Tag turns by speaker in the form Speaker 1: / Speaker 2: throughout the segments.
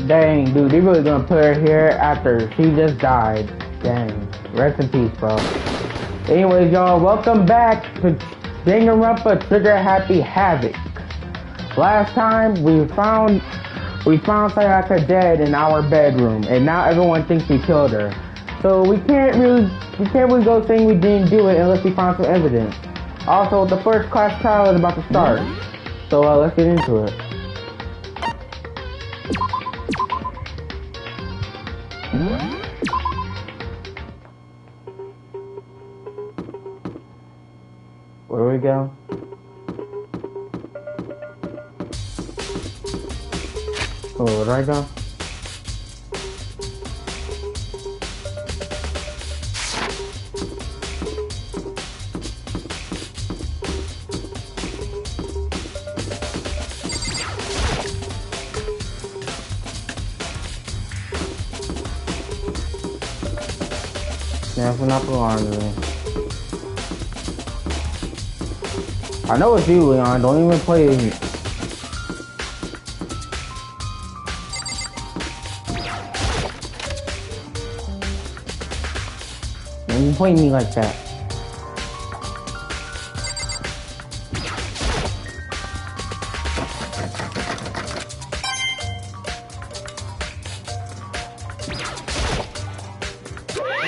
Speaker 1: Dang, dude, they really gonna put her here after she just died. Dang. Rest in peace, bro. Anyways, y'all, welcome back to Danganronpa Trigger Happy Havoc. Last time we found Sayaka dead in our bedroom, and now everyone thinks we killed her. So we can't really go saying we didn't do it unless we find some evidence. Also, the first class trial is about to start, so let's get into it. Where do we go? Oh, where do I go? Yeah, we're not belonging to me. I know it's you, Leon. Don't even play with me. Don't even play me like that.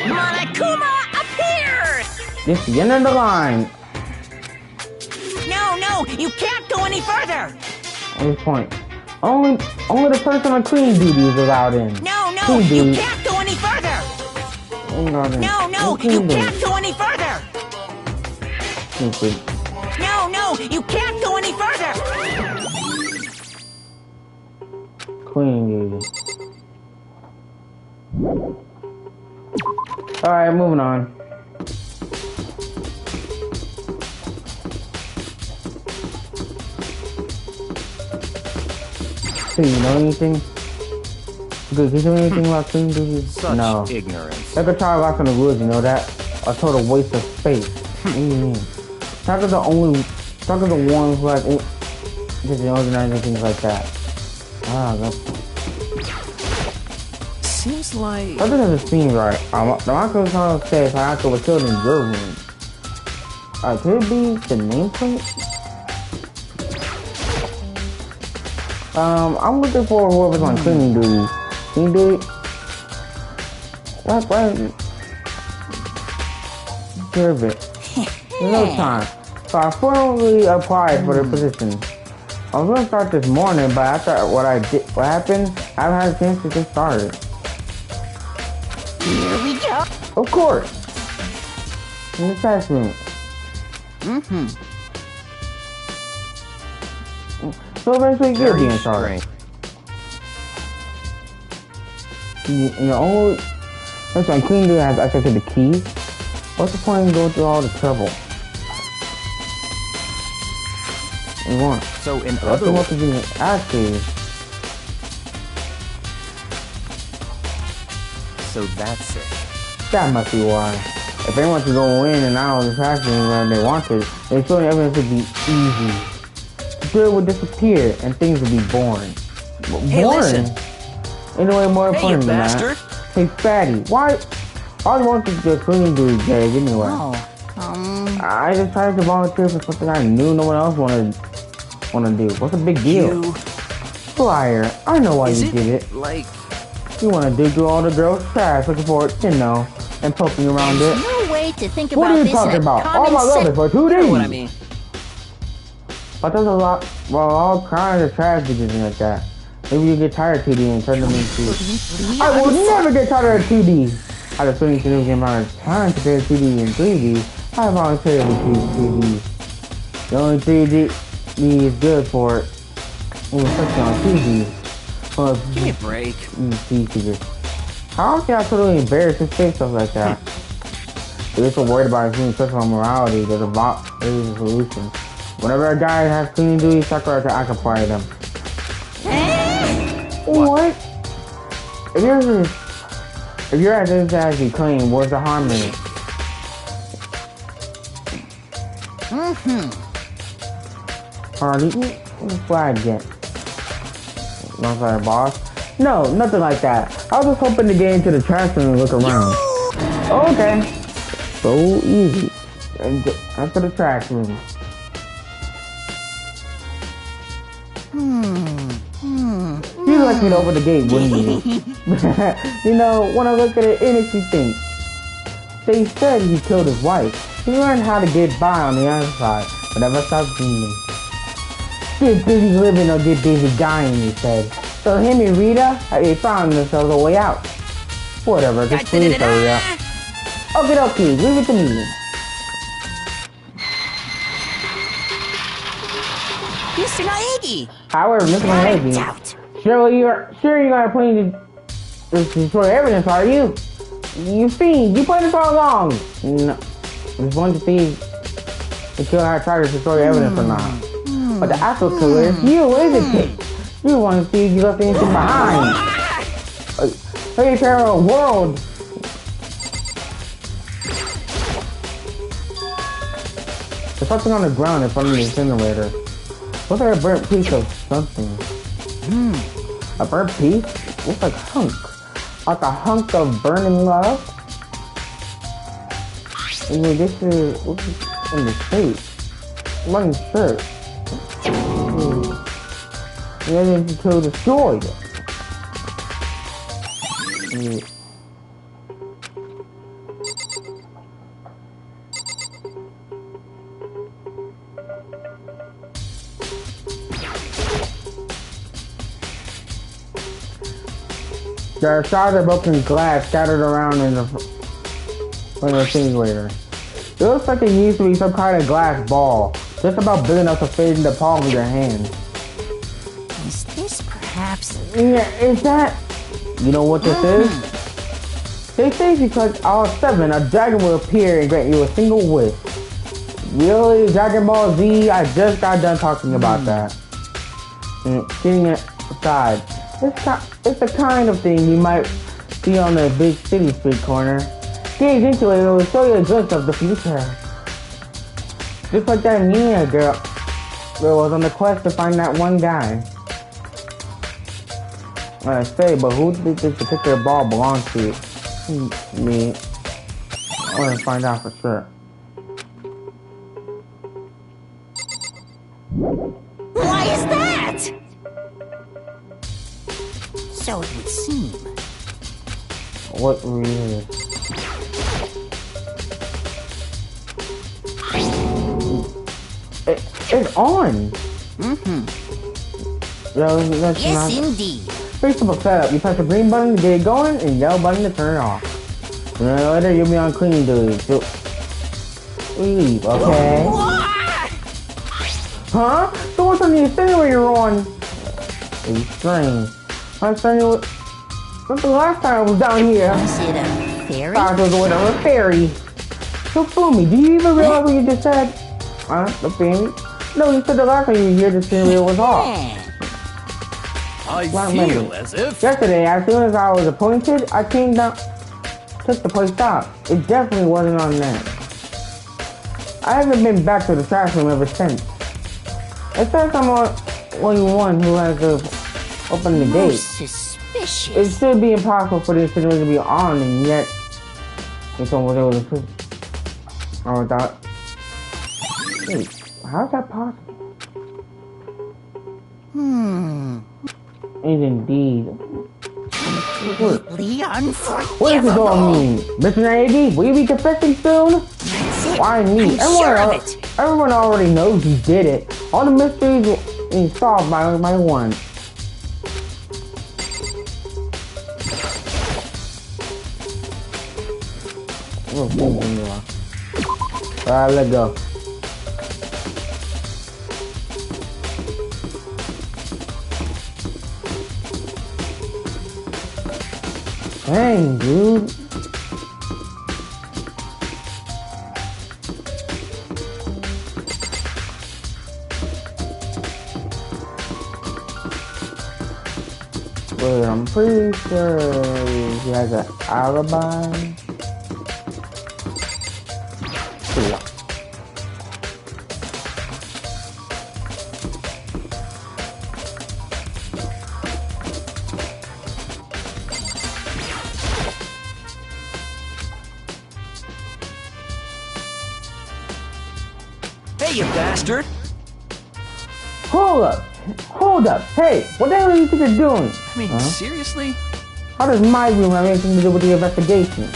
Speaker 2: Monokuma appears!
Speaker 1: This is the end of the line.
Speaker 2: No, you can't go any further!
Speaker 1: At this point. Only the person on cleaning duty is allowed in.
Speaker 2: No,
Speaker 1: Clean
Speaker 2: you can't go any further! No, you can't go any further!
Speaker 1: Stupid.
Speaker 2: No, you can't go any further!
Speaker 1: Cleaning duty. Alright, moving on. So you know anything? Good, do you know anything about cleaning duty?
Speaker 3: Such
Speaker 1: no.
Speaker 3: ignorance.
Speaker 1: Like a child lost in the woods, you know that? A total waste of space. What do you mean? Tucker's the one who has just organizing things like that. Ah, that's...
Speaker 3: Seems like...
Speaker 1: That doesn't seem right. The Marco trying to say Sayaka was killed in your room. Could it be the nameplate? I'm looking for whoever's on cleaning duty. Cleaning duty? What? Serve it. There's no time. So I formally applied for the position. I was gonna start this morning, but after what happened, I haven't had a chance to get started.
Speaker 2: Here we go!
Speaker 1: Of course! In the classroom. So eventually you'll be in charge. And the only person on cleaning duty has access to the keys. What's the point in going through all the trouble? You want?
Speaker 3: So in
Speaker 1: That's
Speaker 3: other
Speaker 1: the
Speaker 3: words...
Speaker 1: most to actually.
Speaker 3: So that's it.
Speaker 1: That must be why. If they want to go in and out of the classroom when they want to, they showing evidence would be easy. The spirit would disappear and things would be boring.
Speaker 3: Hey, listen.
Speaker 1: Anyway, more
Speaker 3: Hey,
Speaker 1: important
Speaker 3: you
Speaker 1: than
Speaker 3: bastard.
Speaker 1: that. Hey, fatty, why? All I want to get cleaning duty day anyway. I just tried to volunteer for something I knew no one else wanted to do. What's the big deal?
Speaker 3: You...
Speaker 1: Liar, I know why you did it.
Speaker 3: like...
Speaker 1: You want to dig through all the girls' trash looking for it, and poking around it.
Speaker 2: No way to think
Speaker 1: What
Speaker 2: about
Speaker 1: are you
Speaker 2: this
Speaker 1: talking
Speaker 2: in a
Speaker 1: about? All my love is for 2 days.
Speaker 3: You know what I mean?
Speaker 1: But there's a lot, all kinds of trash digits like that. Maybe you get tired of 2D and turn them into... I will never get tired of 2D. Out of spending a significant amount of time compared to 2D and 3D, I voluntarily choose 2D. The only 3D is good for it. Especially on 2D. Well,
Speaker 3: Give me a break.
Speaker 1: How can I totally embarrass his face stuff like that? If you're so worried about being such on morality, there's a solution. Whenever a guy has cleaning duty, Sakura can occupy them. What? If your identity is actually clean, what's the harm in it? Harley, what the flag get? No, sorry, boss. No, nothing like that. I was just hoping to get into the trash room and look around. Okay. So easy. And after the trash room. You'd like me to open the gate, wouldn't you? You know, when I look at it, it makes me think. They said he killed his wife. He learned how to get by on the other side, but never stopped dreaming. Get busy living or get busy dying, he said. So him and Rita, they found themselves a way out. Whatever, just please hurry up. Okie dokie, leave it to me.
Speaker 2: Mr. Naegi!
Speaker 1: However, Mr. Naegi, surely you're not planning to destroy evidence, are you? You fiend, you planned this all along. No, I just wanted to see if the killer had tried to destroy evidence or not. But the actual killer is you, isn't it? You want to see if you left anything behind. Hey, parallel world. There's something on the ground in front of the incinerator. Looks like a burnt piece of something. A burnt piece? Looks like hunk. Like a hunk of burning love? Anyway, this is what's in the shape. Running shirt. And then until destroyed. There are shards of broken glass scattered around in the incinerator. It looks like it used to be some kind of glass ball, just about big enough to fit in the palm of your hand.
Speaker 2: Is this perhaps...
Speaker 1: Yeah, is that... You know what this is? They say if you collect all 7, a dragon will appear and grant you a single wish. Really? Dragon Ball Z? I just got done talking about that. Sitting aside. It's the kind of thing you might see on the big city street corner. Gaze into it, it will show you a glimpse of the future. Just like that Nina girl was on the quest to find that one guy. I say, but who did this particular ball belong to? Me. I want to find out for sure.
Speaker 2: Why is that? So it would seem.
Speaker 1: What really? It's on. That's
Speaker 2: yes,
Speaker 1: not...
Speaker 2: indeed.
Speaker 1: Pretty simple setup. You press the green button to get it going and yellow button to turn it off. And then later you'll be on cleaning duty. So leave, okay? Huh? So what's on the incinerator you're on? It's strange. I'm saying it was... What's the last time I was down here?
Speaker 2: Was it a fairy?
Speaker 1: I thought it was a fairy. So fool me, do you even realize what you just said? The fairy? No, you said the last time you were here the incinerator was off.
Speaker 3: I feel as if...
Speaker 1: Yesterday, as soon as I was appointed, I came down, took the place out. It definitely wasn't on that. I haven't been back to the trash room ever since. It says I'm only one who has to open the gate.
Speaker 2: Suspicious.
Speaker 1: It should be impossible for the incinerator to be on, and yet it's almost able to push. Oh, without. Wait, how's that possible? Is indeed.
Speaker 2: Completely unforgivable.
Speaker 1: What does this all mean? Mr. Naegi, will you be confessing soon?
Speaker 2: That's it.
Speaker 1: Why me?
Speaker 2: I'm sure of it.
Speaker 1: Everyone already knows you did it. All the mysteries will be solved by one. Alright, let's go. Dang, dude. But I'm pretty sure he has an alibi. Yeah.
Speaker 3: you bastard!
Speaker 1: Hold up! Hold up! Hey, what the hell do you think you're doing?
Speaker 3: I mean, seriously?
Speaker 1: How does my room have anything to do with the investigation?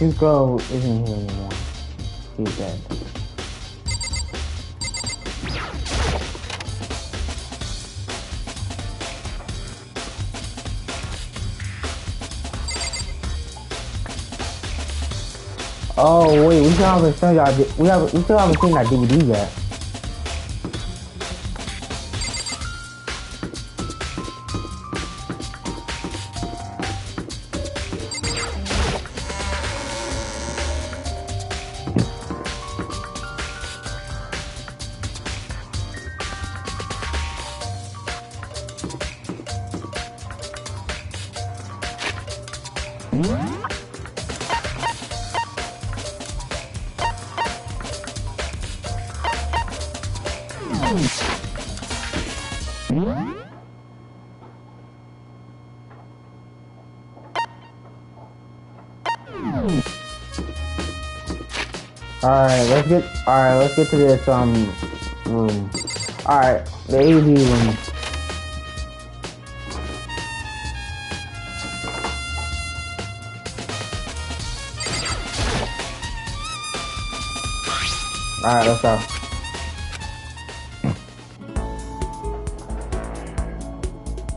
Speaker 1: Hugo isn't here anymore. He's dead. Oh wait, we still haven't seen that DVD yet. Alright, let's get to this room. Alright, the AV room. Alright, let's go.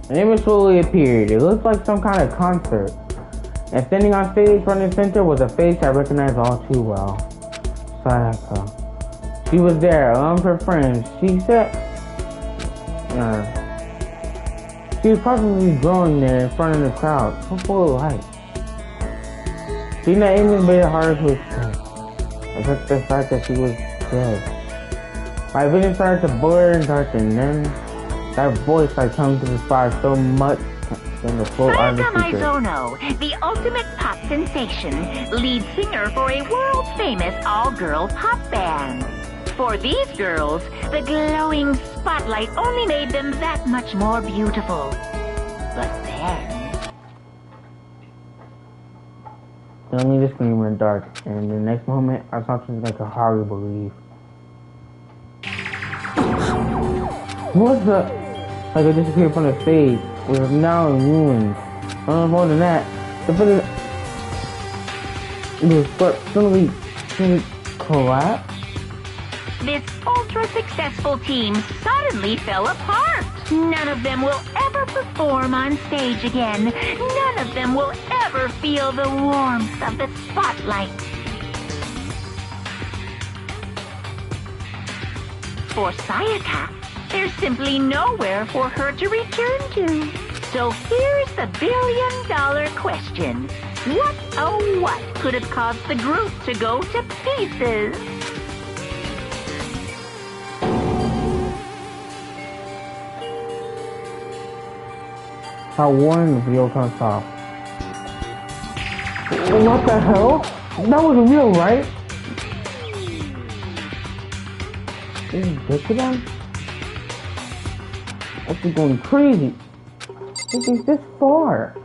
Speaker 1: An image slowly appeared. It looked like some kind of concert. And standing on stage front and center was a face I recognized all too well. Sayaka. She was there, along with her friends. She said... she was probably growing there in front of the crowd, so full of light. Seeing that image made it harder to explain. Except the fact that she was dead. My vision started to blur and darken, then that voice I come to despise so much than the float on the speaker.
Speaker 2: Sayaka, the ultimate pop sensation, lead singer for a world-famous all-girl pop band. For these girls, the glowing spotlight only made them that much more beautiful. But then...
Speaker 1: Suddenly the screen went dark, and the next moment, I saw something I could hardly believe. What the... Like it disappeared from the stage. We are now in ruins. More than that, the building... suddenly collapsed?
Speaker 2: This ultra-successful team suddenly fell apart. None of them will ever perform on stage again. None of them will ever feel the warmth of the spotlight. For Sayaka, there's simply nowhere for her to return to. So here's the billion-dollar question. What, oh what, could have caused the group to go to pieces?
Speaker 1: How warning the video comes off. What the hell? That wasn't real, right? Is it good to them? What's going crazy? This is this far.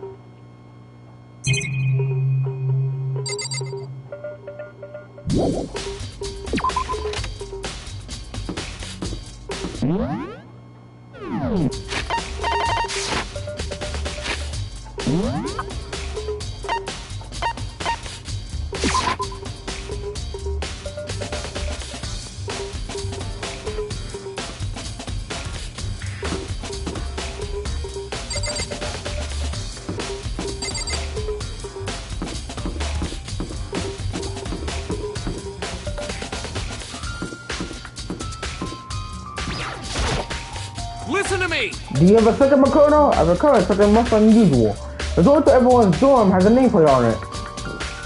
Speaker 3: Listen to me!
Speaker 1: Do you have a second Makoto? I've recovered something much unusual. The door to everyone's dorm has a nameplate on it.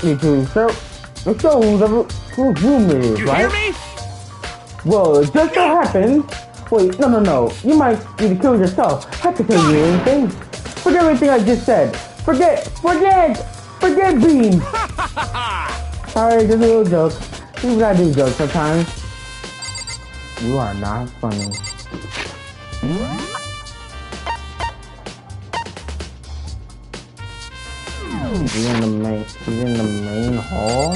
Speaker 1: Me too, sir. It shows whose room it is,
Speaker 3: You
Speaker 1: right?
Speaker 3: hear me?
Speaker 1: Well, it just so happens. Wait, no. You might need to kill yourself. I can tell you anything. Forget everything I just said. Forget beans. Sorry, just a little joke. Even I do jokes sometimes. You are not funny. He's in the main hall.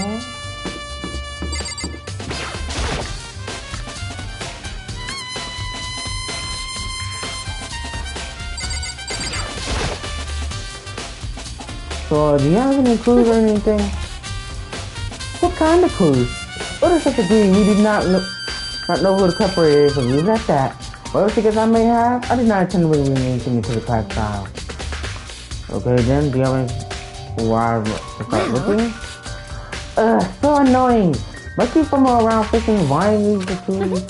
Speaker 1: So, do you have any clues or anything? What kind of clues? What is such a clue? We did not know who the culprit is, so leave it at that. What tickets I may have? I did not intend to bring anything into the class file. Okay, then, do you have any... Why start looking? So annoying. Must be from around fixing wine the food.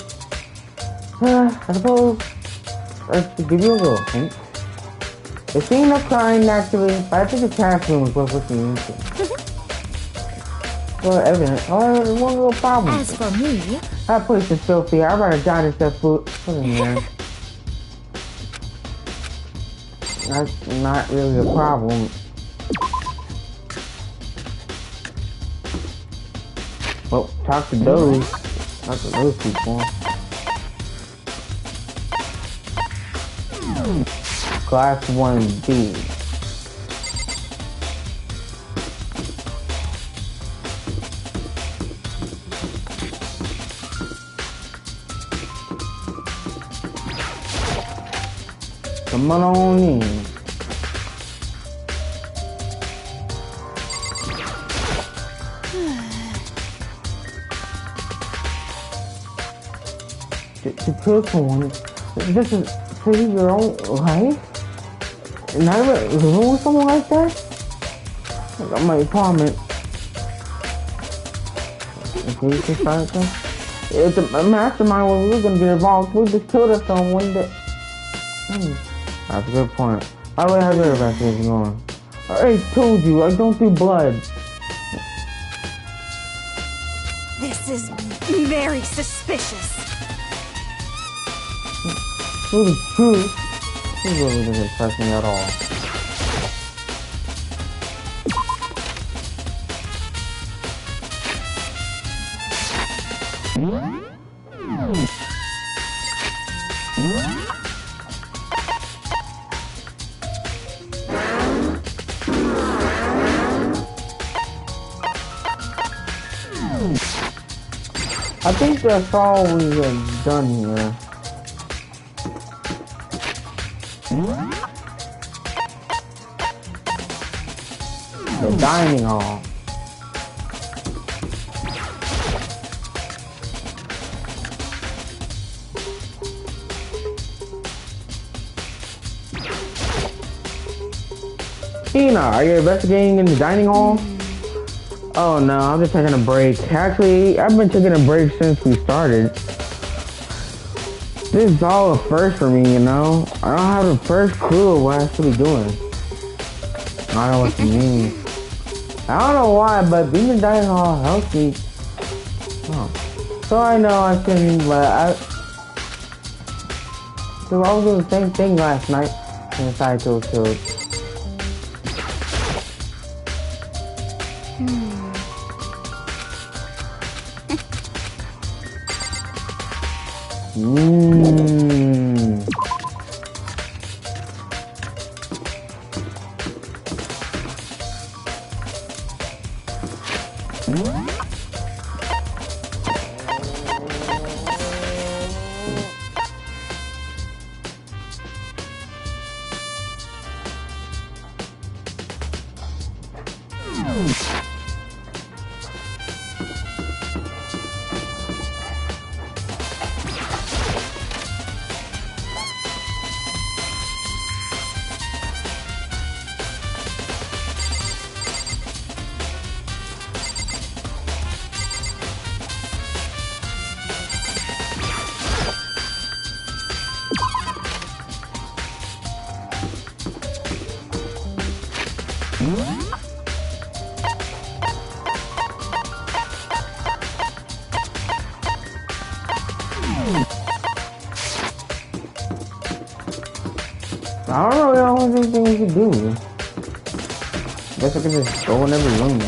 Speaker 1: I suppose to give you a little hint. The scene of crying naturally, but I think the classroom was worth looking into. Well, evident. However, one little problem.
Speaker 4: As for me,
Speaker 1: That place is filthy. I'd rather die than step foot in there. That's not really a problem. Well, talk to those. Talk to those people. Class 1B. Come on in. To kill someone, this is save your own life? And I living with someone like that? I got my apartment. Okay, you can start them. If the mastermind was really gonna get involved, we just killed us on one day. That's a good point. By the way, how's your investigation going? I already told you, I don't do blood.
Speaker 4: this is very suspicious.
Speaker 1: Tell the truth. He really doesn't impress me at all. I think that's all we have done here. The dining hall. Tina, are you investigating in the dining hall? Oh no, I'm just taking a break. Actually, I've been taking a break since we started. This is all a first for me, you know? I don't have the first clue of what I should be doing. I don't know what you mean. I don't know why, but being in dining hall helps me. Oh. So I know I shouldn't, but so I was doing the same thing last night and decided to kill it. I don't really know anything we can do. Guess I could just go in every room.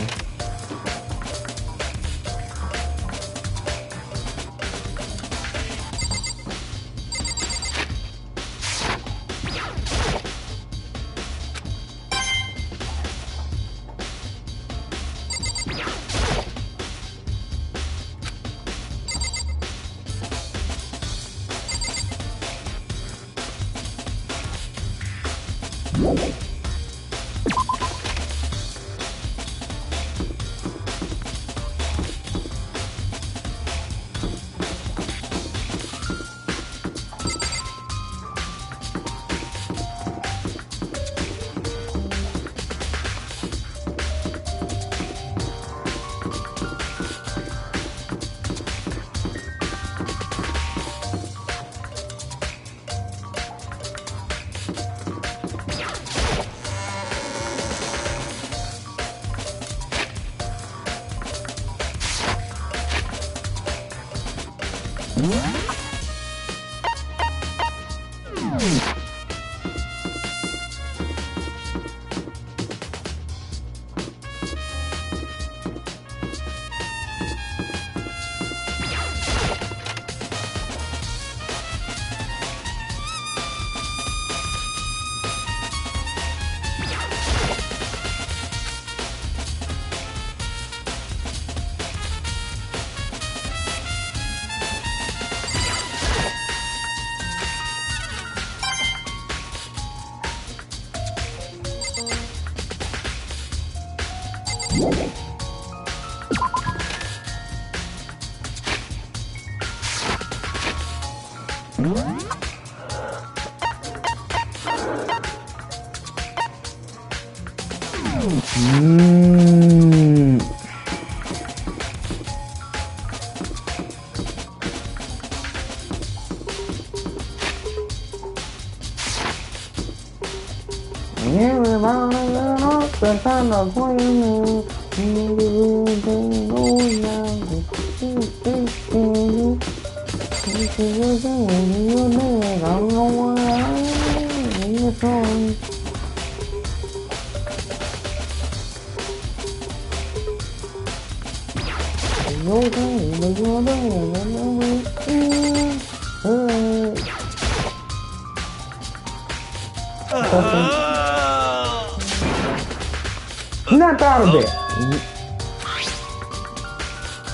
Speaker 1: Snap out of it!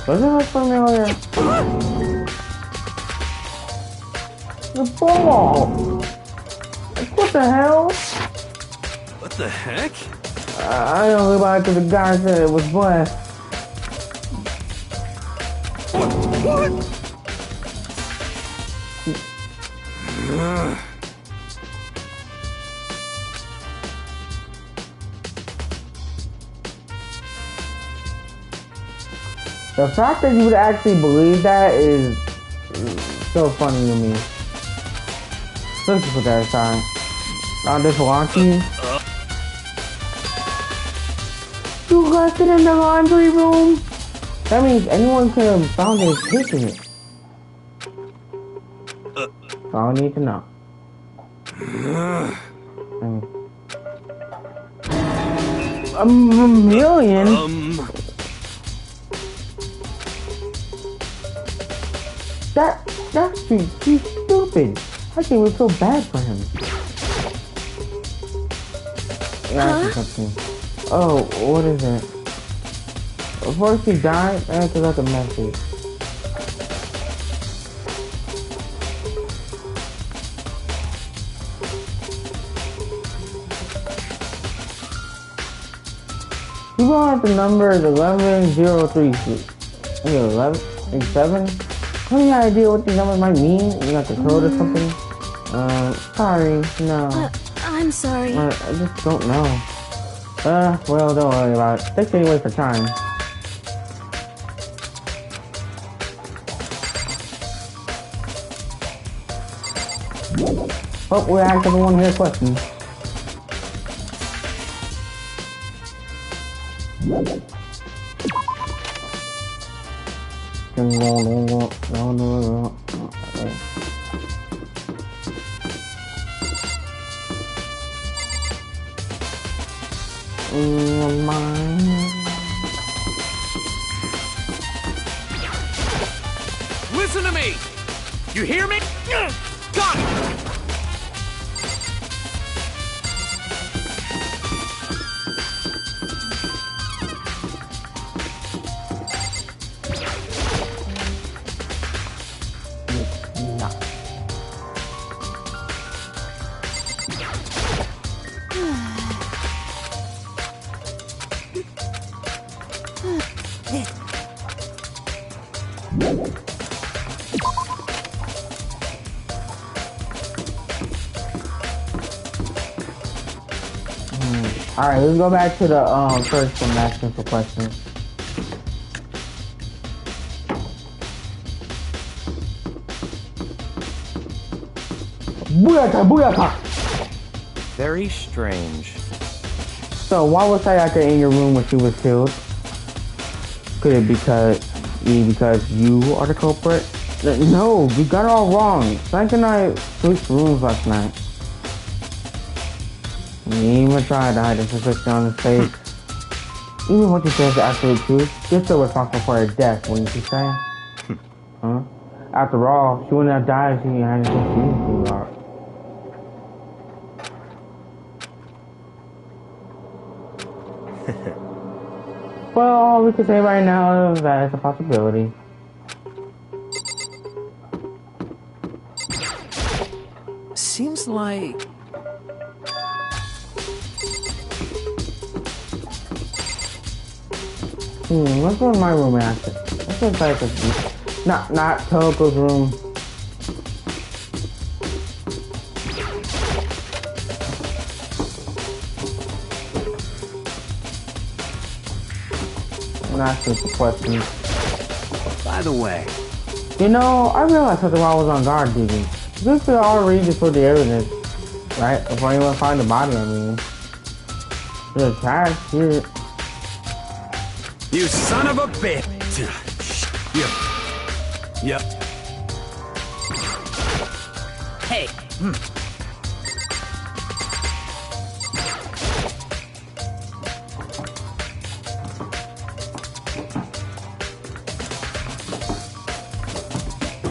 Speaker 1: Doesn't look familiar. The ball! What the hell?
Speaker 3: What the heck?
Speaker 1: I don't know about it because the guy said it was blessed.
Speaker 3: What?
Speaker 1: The fact that you would actually believe that is so funny to me. Let's put that aside. Not this launching. You left it in the laundry room? That means anyone could have found it and taken it. That's all I need to know. A million? That's too stupid. I think we feel bad for him. Yeah, something. Oh, what is it? Before she died, I have to let the message. You want the number is 1103. 11 7? Any idea what these numbers might mean? You got the code or something? Sorry, no.
Speaker 4: I'm sorry.
Speaker 1: I just don't know. Well, don't worry about it. Thanks anyway for trying. Oh, we asked everyone here questions.
Speaker 3: Listen to me! You hear me? Got it!
Speaker 1: Alright, let's go back to the first one asking for questions. Booyaka, booyaka!
Speaker 5: Very strange.
Speaker 1: So why was Sayaka in your room when she was killed? Could it be because you are the culprit? No, you got it all wrong. Frank and I switched rooms last night. He even tried to hide the suspicion on his face. Even what you say is the absolute truth, you're still responsible for her death, wouldn't you say? Huh? After all, she wouldn't have died if she hadn't confused you are. Well, all we can say right now is that it's a possibility.
Speaker 5: Seems like...
Speaker 1: Let's go in my room after. Let's go inside this. Not Toko's room. I'm asking for questions.
Speaker 5: By the way...
Speaker 1: You know, I realized something while I was on guard duty. This could already destroy the evidence, right? Before anyone find the body, I mean. There's a trash here.
Speaker 3: You son of a bitch! Yep.
Speaker 5: Hey!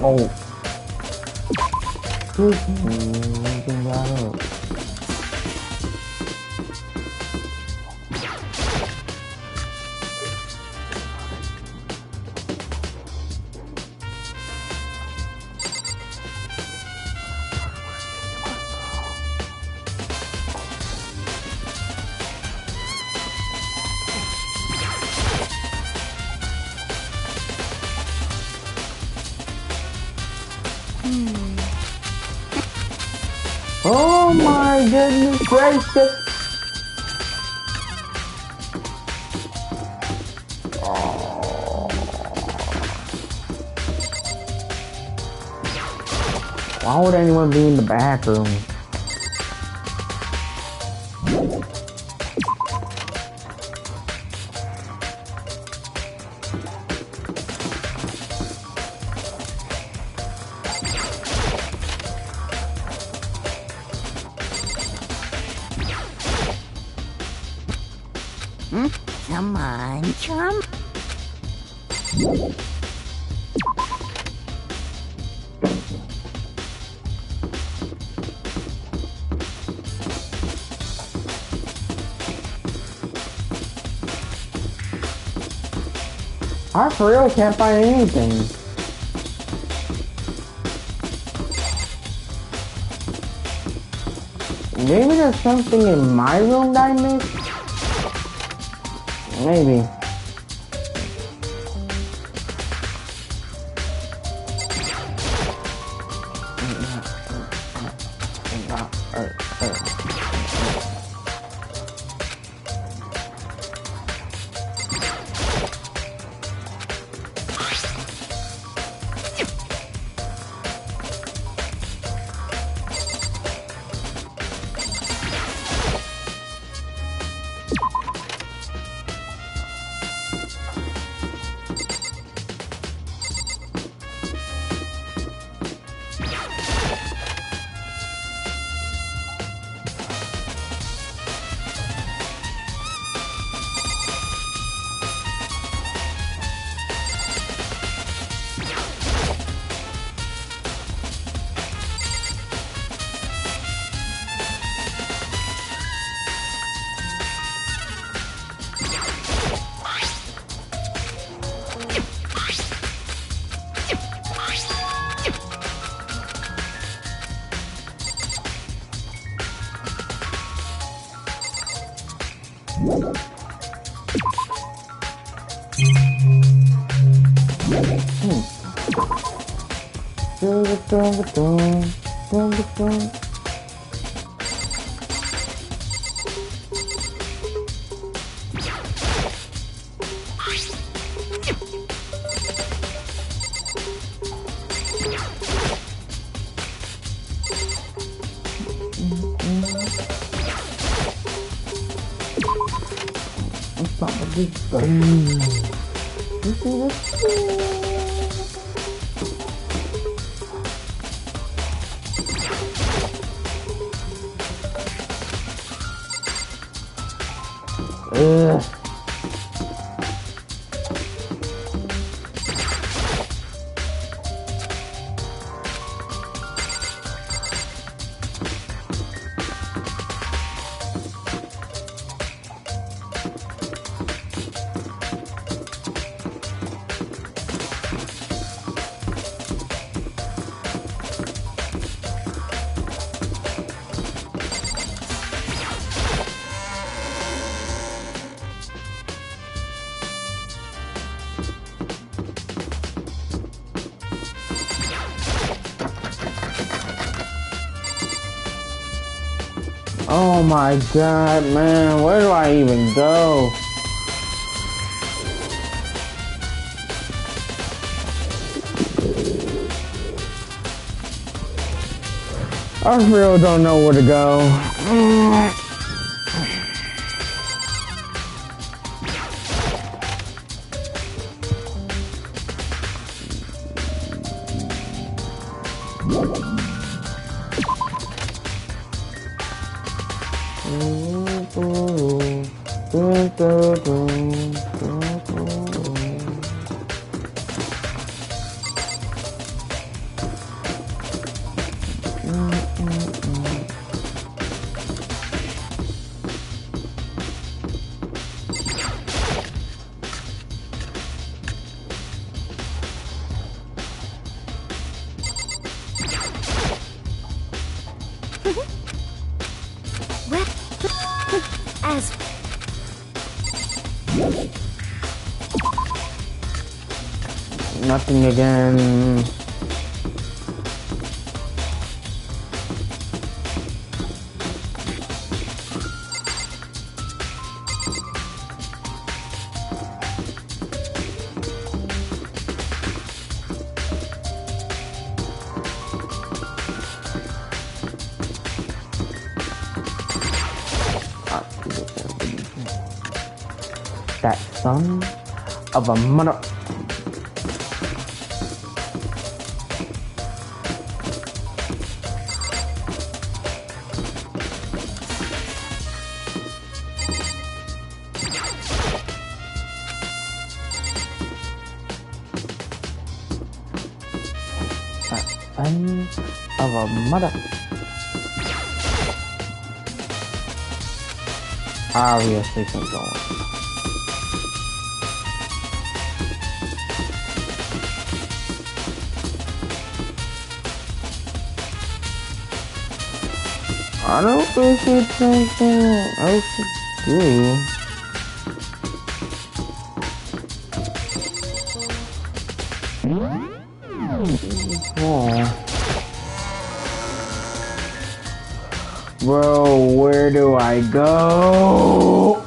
Speaker 1: Oh. Looking that up. Oh my goodness gracious! Oh. Why would anyone be in the bathroom?
Speaker 2: Come on, chum.
Speaker 1: I for real can't find anything. Maybe there's something in my room that I missed? Maybe. Oh my god, man, where do I even go? I really don't know where to go.
Speaker 4: As
Speaker 1: Nothing again. That son of a mother. That son of a mother. Obviously, keep going. I don't think it's anything else to do. Oh. Bro, where do I go?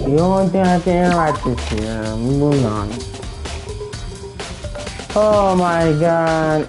Speaker 1: The only thing I can interact with here, moving on. Oh my god.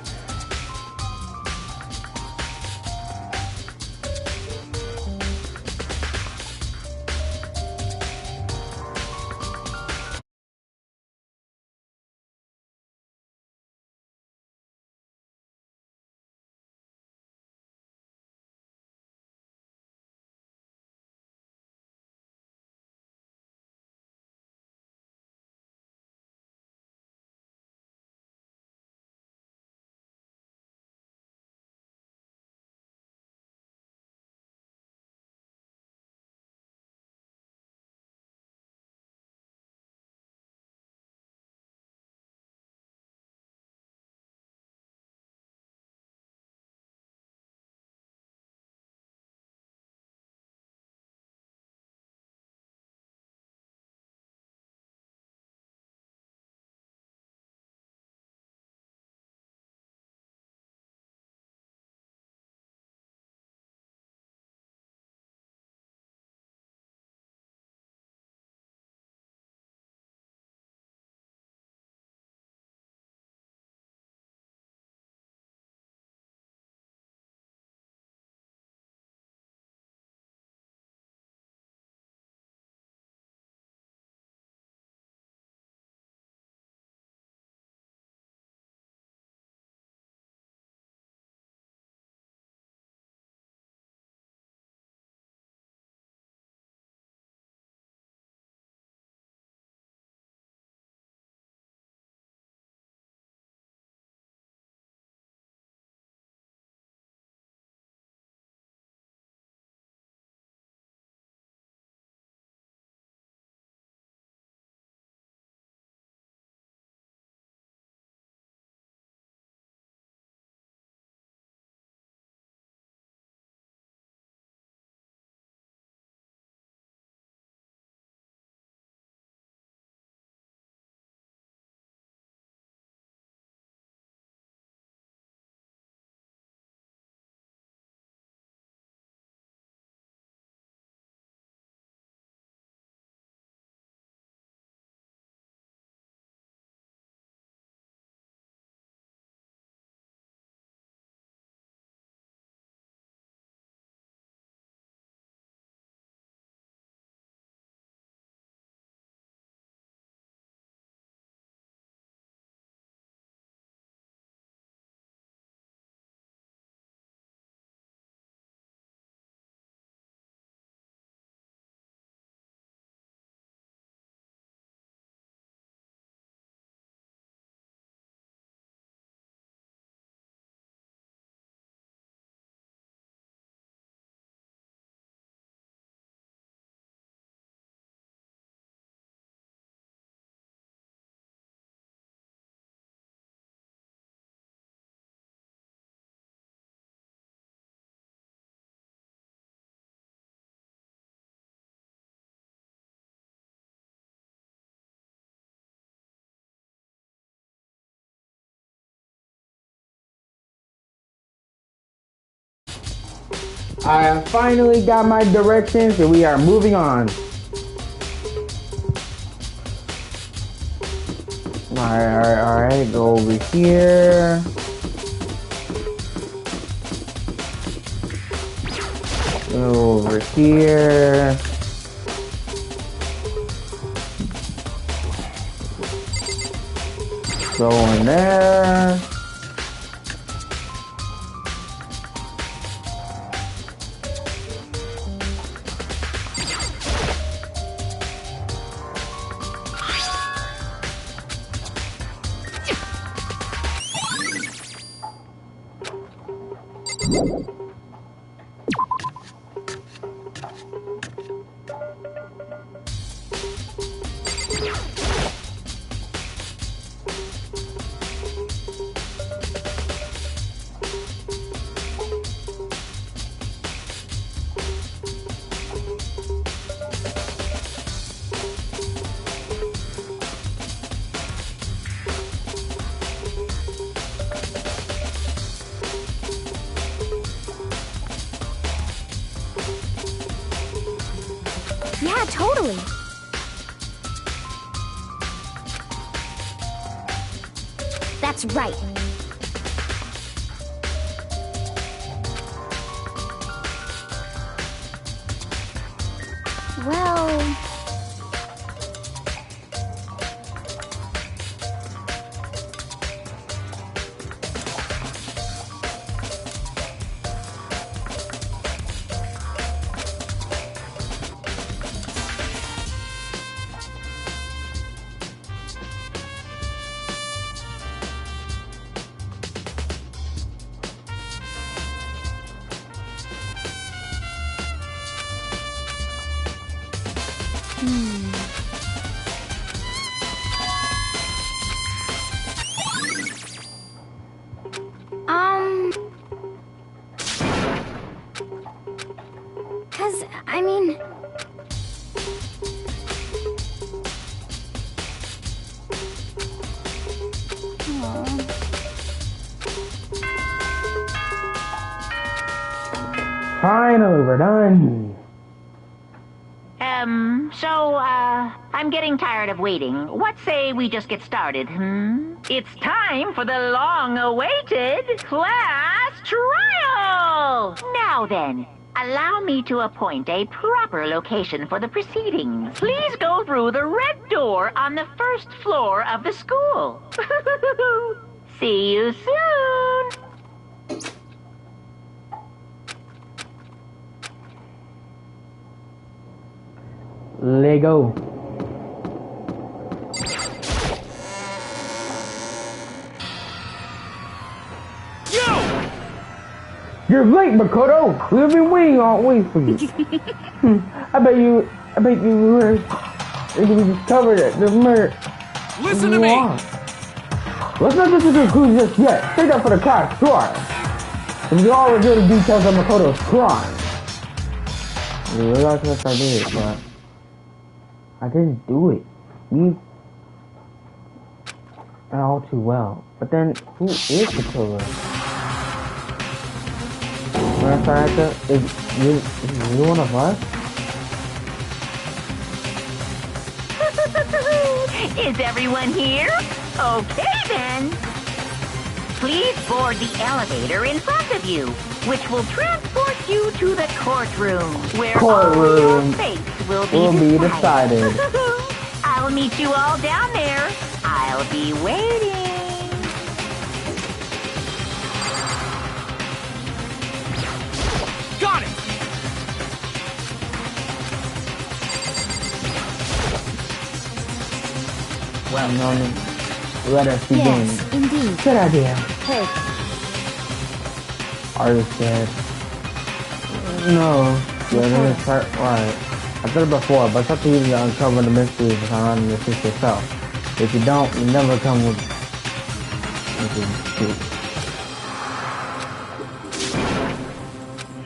Speaker 1: I finally got my directions and we are moving on. Alright, go over here. Go over here. Go in there.
Speaker 4: Yeah, totally. That's right. Well... I mean...
Speaker 1: Finally, we're done.
Speaker 2: I'm getting tired of waiting. What say we just get started, It's time for the long-awaited class trial! Now then, allow me to appoint a proper location for the proceedings. Please go through the red door on the first floor of the school. See you soon!
Speaker 1: Lego. You're late, Makoto. We've been waiting all week for you. I bet you were discovered the murder.
Speaker 3: Listen to me.
Speaker 1: Let's not get to the conclusion just yet. Stay up for the class trial. And we all reveal the details of Makoto's crime. We realized what I did, but I didn't do it. You all too well. But then, who is the killer? Is you one of us?
Speaker 2: Is everyone here? Okay then. Please board the elevator in front of you, which will transport you to the courtroom, where all your fates will be decided. I'll meet you all down there. I'll be waiting.
Speaker 3: Got it!
Speaker 1: Well, no. Let us begin.
Speaker 4: Yes, indeed.
Speaker 1: Good idea.
Speaker 4: Hey.
Speaker 1: Are you scared? No. Yeah, then it's right. I've done it before, but it's up to you to uncover the mysteries behind the truth yourself. If you don't, you never come with the truth.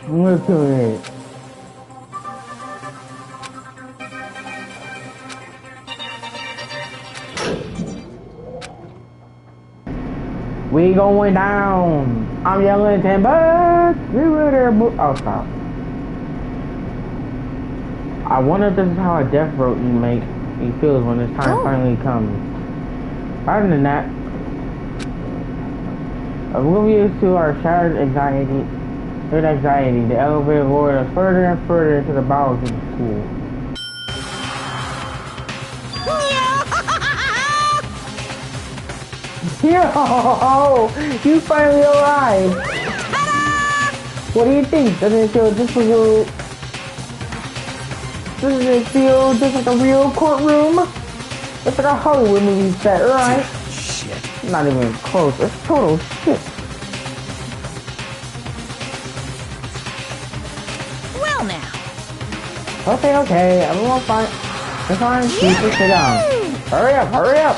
Speaker 1: I'm gonna kill you. We going down. I'm yelling 10 bucks. We were there. Oh, stop. I wonder if this is how a death row he feels when this time finally comes. Other than that, oblivious to our shattered anxiety, the elevator lured us further and further into the bowels of the school. Yo! You finally alive! What do you think? Doesn't it feel just like a real courtroom? It's like a Hollywood movie set, right?
Speaker 5: Shit.
Speaker 1: Not even close. It's total shit.
Speaker 2: Well now.
Speaker 1: Okay. Everyone fine. It's fine. Keep it sit down. Hurry up.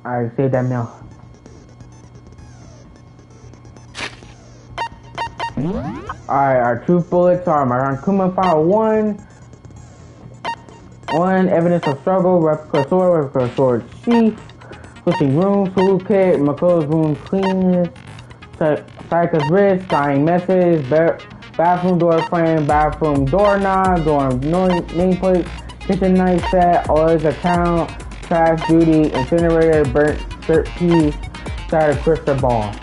Speaker 1: Alright, save that now. Alright, our truth bullets are Kuma file 1, evidence of struggle, replica sword, sheath, switching rooms, Hulu kit, Mako's room cleanness, Saika's wrist, dying message, bathroom door frame, bathroom doorknob, door nameplate, kitchen knife set, oils account, trash duty, incinerator, burnt shirt piece, shattered crystal ball.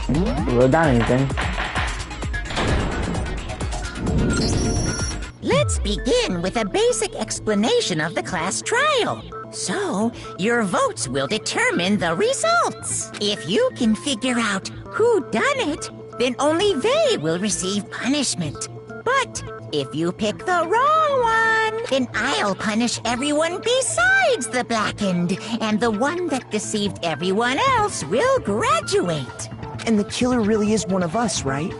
Speaker 1: Really got anything?
Speaker 2: Let's begin with a basic explanation of the class trial. So, your votes will determine the results. If you can figure out who done it, then only they will receive punishment. But if you pick the wrong one, then I'll punish everyone besides the blackened, and the one that deceived everyone else will graduate.
Speaker 5: And the killer really is one of us, right?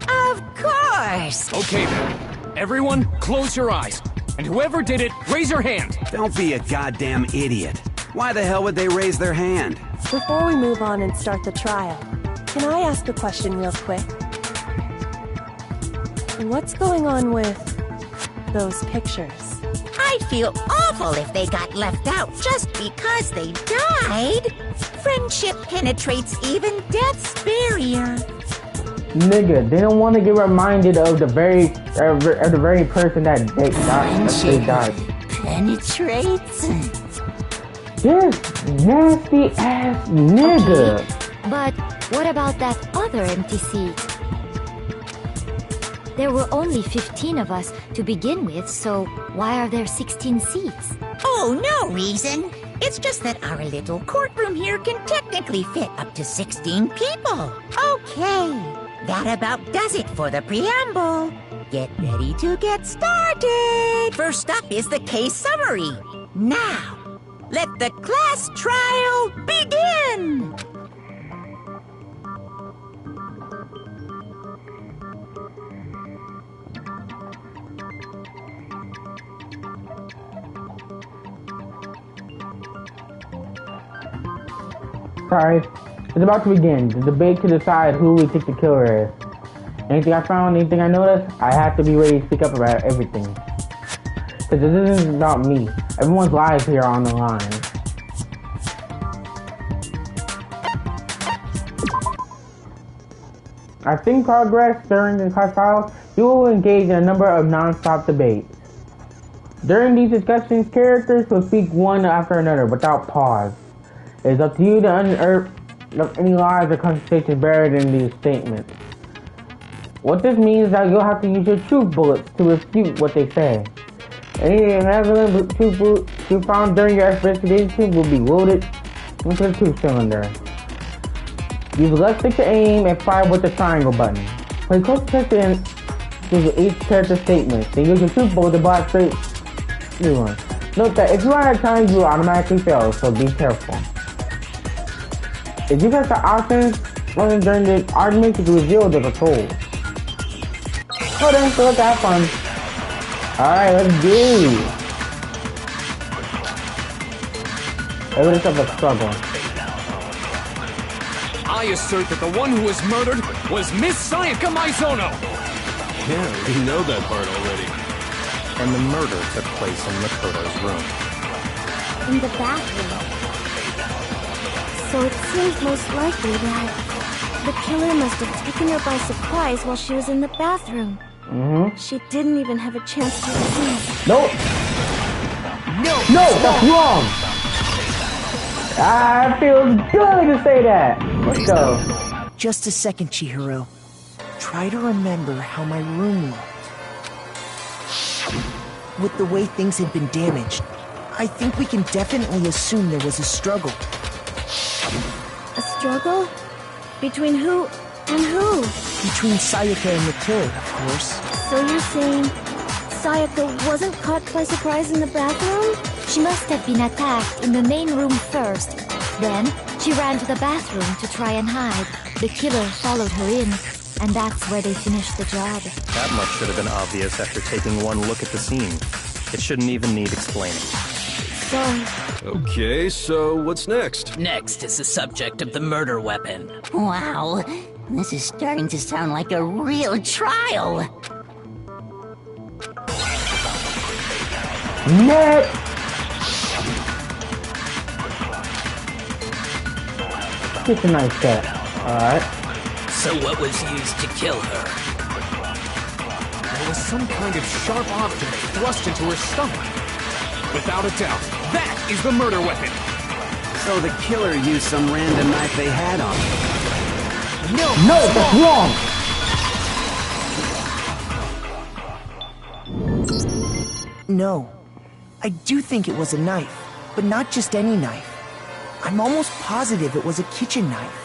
Speaker 2: Of course!
Speaker 3: Okay then. Everyone, close your eyes. And whoever did it, raise your hand.
Speaker 6: Don't be a goddamn idiot. Why the hell would they raise their hand?
Speaker 7: Before we move on and start the trial, can I ask a question real quick? What's going on with those pictures?
Speaker 2: I'd feel awful if they got left out just because they died. Friendship penetrates even death's barrier.
Speaker 1: Nigga, they don't want to get reminded of the very person that they died.
Speaker 2: Penetrates?
Speaker 1: This nasty ass nigga.
Speaker 4: Okay, but what about that other empty seat? There were only 15 of us to begin with, so why are there 16 seats?
Speaker 2: Oh, no reason. It's just that our little courtroom here can technically fit up to 16 people. Okay, that about does it for the preamble. Get ready to get started. First up is the case summary. Now, let the class trial begin.
Speaker 1: Sorry. It's about to begin. The debate to decide who we think the killer is. Anything I found, anything I noticed, I have to be ready to speak up about everything. Because this isn't about me. Everyone's lives here are on the line. I think progress during the class trials, you will engage in a number of non-stop debates. During these discussions, characters will speak one after another without pause. It is up to you to unearth any lies or conversations buried in these statements. What this means is that you'll have to use your truth bullets to refute what they say. Any irrelevant truth bullets you found during your investigation will be loaded into the truth cylinder. Use left stick to aim and fire with the triangle button. Play close attention Use each character statement. Then use your super with the block straight. New one. Note that if you run out of time, you will automatically fail, so be careful. If you press the options during the argument, you can reveal the controls. Hold on, so let's have fun. Alright, let's do. Everybody's up a struggle.
Speaker 3: I assert that the one who was murdered was Miss Sayaka Maizono!
Speaker 8: Yeah, we know that part already. And the murder took place in Makoto's room.
Speaker 4: In the bathroom. So it seems most likely that the killer must have taken her by surprise while she was in the bathroom. She didn't even have a chance to resist.
Speaker 1: Nope. No, that's wrong. Ah, it feels good to say that. Let's go.
Speaker 5: Just a second, Chihiro. Try to remember how my room looked. With the way things had been damaged, I think we can definitely assume there was a struggle.
Speaker 4: A struggle? Between who and who?
Speaker 5: Between Sayaka and the killer, of course.
Speaker 4: So you're saying Sayaka wasn't caught by surprise in the bathroom? She must have been attacked in the main room first. Then, she ran to the bathroom to try and hide. The killer followed her in, and that's where they finished the job.
Speaker 8: That much should have been obvious after taking one look at the scene. It shouldn't even need explaining.
Speaker 4: So...
Speaker 8: Okay, so what's next?
Speaker 9: Next is the subject of the murder weapon.
Speaker 2: Wow, this is starting to sound like a real trial.
Speaker 1: Next. Get a nice shot. Alright.
Speaker 9: So what was used to kill her?
Speaker 3: There was some kind of sharp object thrust into her stomach. Without a doubt, that is the murder weapon.
Speaker 6: So the killer used some random knife they had on him.
Speaker 1: No, that's wrong.
Speaker 5: No. I do think it was a knife, but not just any knife. I'm almost positive it was a kitchen knife.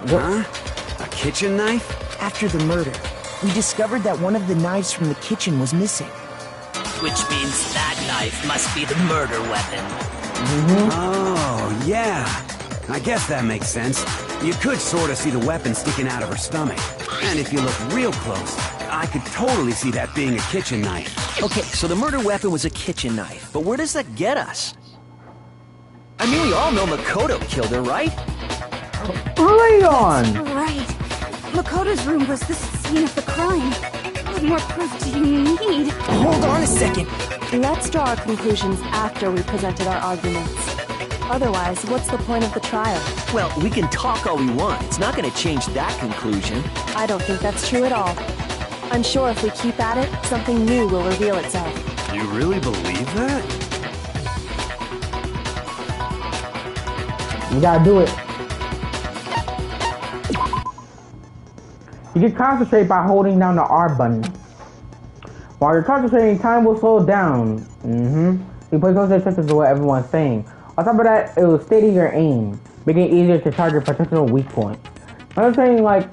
Speaker 6: Huh? A kitchen knife?
Speaker 5: After the murder, we discovered that one of the knives from the kitchen was missing.
Speaker 9: Which means that knife must be the murder weapon.
Speaker 6: Oh, yeah. I guess that makes sense. You could sort of see the weapon sticking out of her stomach. And if you look real close, I could totally see that being a kitchen knife.
Speaker 10: Okay, so the murder weapon was a kitchen knife, but where does that get us? I mean, we all know Makoto killed her, right?
Speaker 1: Leon!
Speaker 11: Right. Makoto's room was the scene of the crime. What more proof do you need?
Speaker 5: Hold on a second.
Speaker 7: Let's draw our conclusions after we presented our arguments. Otherwise, what's the point of the trial?
Speaker 10: Well, we can talk all we want. It's not going to change that conclusion.
Speaker 7: I don't think that's true at all. I'm sure if we keep at it, something new will reveal itself.
Speaker 8: You really believe that?
Speaker 1: You gotta do it. You can concentrate by holding down the R button. While you're concentrating, time will slow down. You pay close attention to what everyone's saying. On top of that, it will steady your aim, making it easier to target potential weak points. Concentrating like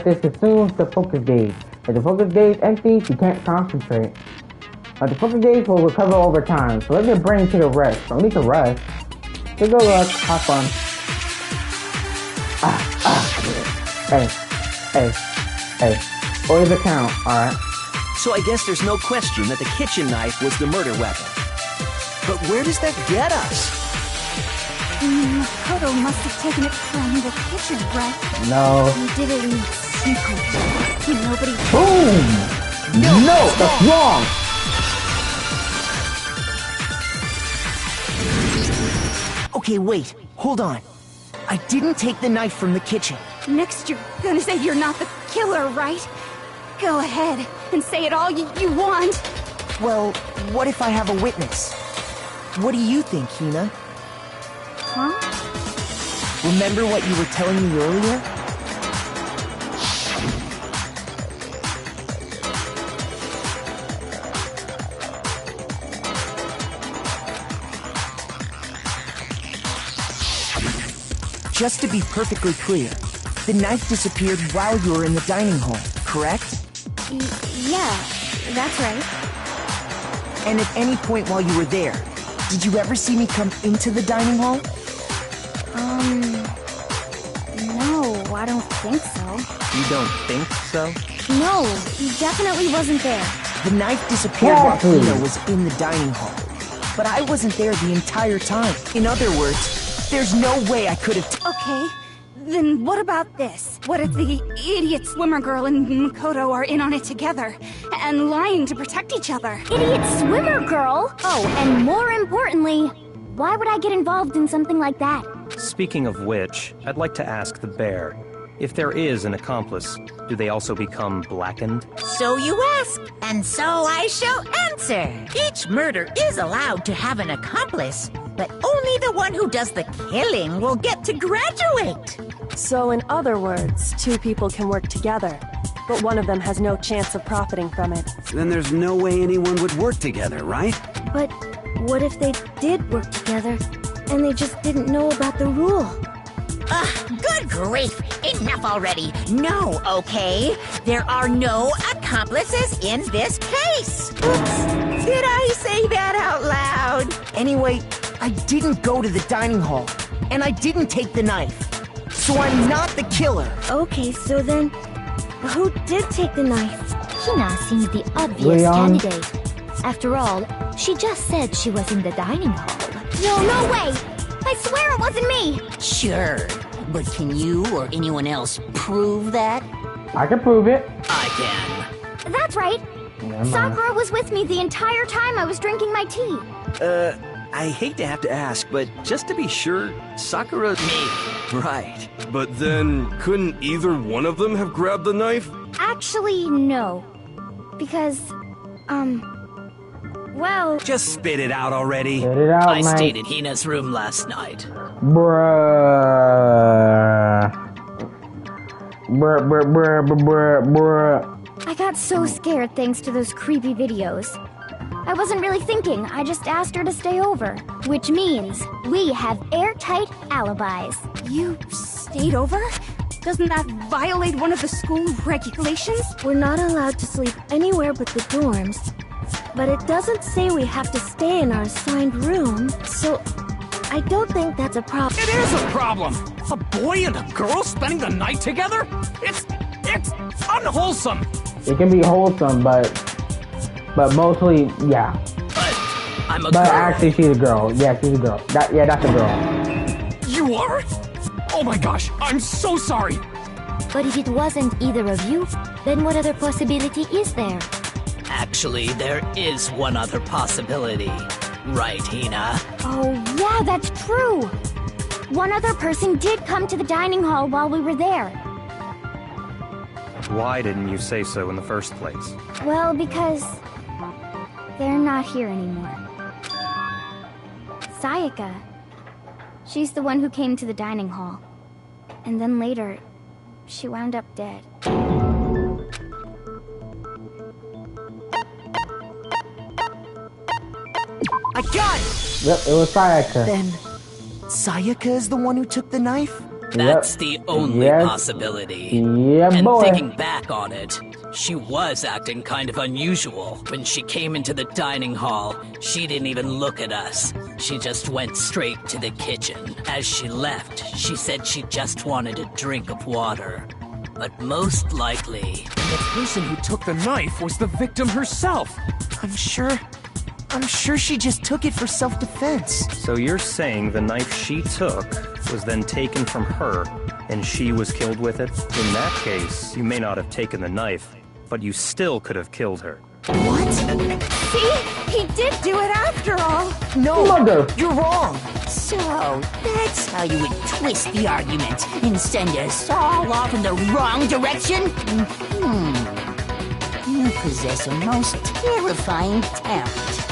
Speaker 1: this consumes the focus gauge. If the focus gauge empties, you can't concentrate. But the focus gauge will recover over time, so let your brain take a rest. Don't need to rest. Good luck, have fun. Hey. Always a count, alright?
Speaker 10: So I guess there's no question that the kitchen knife was the murder weapon. But where does that get us?
Speaker 11: Makoto must have taken it from the kitchen, right?
Speaker 1: No.
Speaker 11: He did it in secret. Nobody...
Speaker 1: Boom! No, that's wrong!
Speaker 5: Okay, wait. Hold on. I didn't take the knife from the kitchen.
Speaker 11: Next you're gonna say you're not the killer, right? Go ahead and say it all you want.
Speaker 5: Well, what if I have a witness? What do you think, Hina?
Speaker 11: Huh?
Speaker 5: Remember what you were telling me earlier? Just to be perfectly clear, the knife disappeared while you were in the dining hall, correct?
Speaker 4: Yeah, that's right.
Speaker 5: And at any point while you were there, did you ever see me come into the dining hall?
Speaker 4: No, I don't think so.
Speaker 10: You don't think so?
Speaker 4: No, he definitely wasn't there.
Speaker 5: The knife disappeared while Hina was in the dining hall. But I wasn't there the entire time. In other words, there's no way I could have...
Speaker 11: Okay, then what about this? What if the idiot swimmer girl and Makoto are in on it together, and lying to protect each other?
Speaker 4: Idiot swimmer girl? Oh, and more importantly, why would I get involved in something like that?
Speaker 8: Speaking of which, I'd like to ask the bear, if there is an accomplice, do they also become blackened?
Speaker 2: So you ask, and so I shall answer. Each murder is allowed to have an accomplice, but only the one who does the killing will get to graduate.
Speaker 7: So in other words, two people can work together, but one of them has no chance of profiting from it.
Speaker 6: Then there's no way anyone would work together, right?
Speaker 4: But what if they did work together, and they just didn't know about the rule?
Speaker 2: Good grief! Enough already! No, okay? There are no accomplices in this case! Oops! Did I say that out loud?
Speaker 5: Anyway, I didn't go to the dining hall, and I didn't take the knife. So I'm not the killer.
Speaker 4: Okay, so then, who did take the knife? Hina seems the obvious candidate. After all, she just said she was in the dining hall. No way! I swear it wasn't me!
Speaker 2: Sure, but can you or anyone else prove that?
Speaker 1: I can prove it.
Speaker 9: I can.
Speaker 4: That's right. Sakura was with me the entire time I was drinking my tea.
Speaker 10: I hate to have to ask, but just to be sure, Sakura...
Speaker 9: Me.
Speaker 10: Right.
Speaker 3: But then, couldn't either one of them have grabbed the knife?
Speaker 4: Actually, no. Because, well...
Speaker 6: Just spit it out already.
Speaker 1: Spit it out,
Speaker 9: I
Speaker 1: Mike.
Speaker 9: stayed in Hina's room last night.
Speaker 1: Bruh.
Speaker 4: I got so scared thanks to those creepy videos. I wasn't really thinking, I just asked her to stay over. Which means, we have airtight alibis.
Speaker 11: You stayed over? Doesn't that violate one of the school regulations?
Speaker 4: We're not allowed to sleep anywhere but the dorms. But it doesn't say we have to stay in our assigned room, so I don't think that's a problem.
Speaker 3: It is a problem! A boy and a girl spending the night together? It's unwholesome!
Speaker 1: It can be wholesome, but mostly, yeah.
Speaker 9: But I'm a
Speaker 1: But
Speaker 9: girl.
Speaker 1: actually, she's a girl. Yeah, she's a girl. That's a girl.
Speaker 3: You are? Oh my gosh, I'm so sorry!
Speaker 4: But if it wasn't either of you, then what other possibility is there?
Speaker 9: Actually, there is one other possibility. Right, Hina?
Speaker 4: Oh, yeah, that's true! One other person did come to the dining hall while we were there.
Speaker 8: Why didn't you say so in the first place?
Speaker 4: Well, because... they're not here anymore. Sayaka. She's the one who came to the dining hall. And then later, she wound up dead.
Speaker 5: I got it!
Speaker 1: Yep, it was Sayaka.
Speaker 5: Then, Sayaka is the one who took the knife?
Speaker 9: That's the only
Speaker 1: Yes.
Speaker 9: possibility.
Speaker 1: Yeah,
Speaker 9: And
Speaker 1: boy.
Speaker 9: thinking back on it, she was acting kind of unusual. When she came into the dining hall, she didn't even look at us. She just went straight to the kitchen. As she left, she said she just wanted a drink of water. But most likely...
Speaker 3: The person who took the knife was the victim herself!
Speaker 5: I'm sure she just took it for self-defense.
Speaker 8: So you're saying the knife she took was then taken from her, and she was killed with it? In that case, you may not have taken the knife, but you still could have killed her.
Speaker 5: What?
Speaker 11: See? He did do it after all!
Speaker 5: No,
Speaker 1: Mother.
Speaker 5: you're wrong.
Speaker 2: So, that's how you would twist the argument and send us all off in the wrong direction? You possess a most terrifying talent.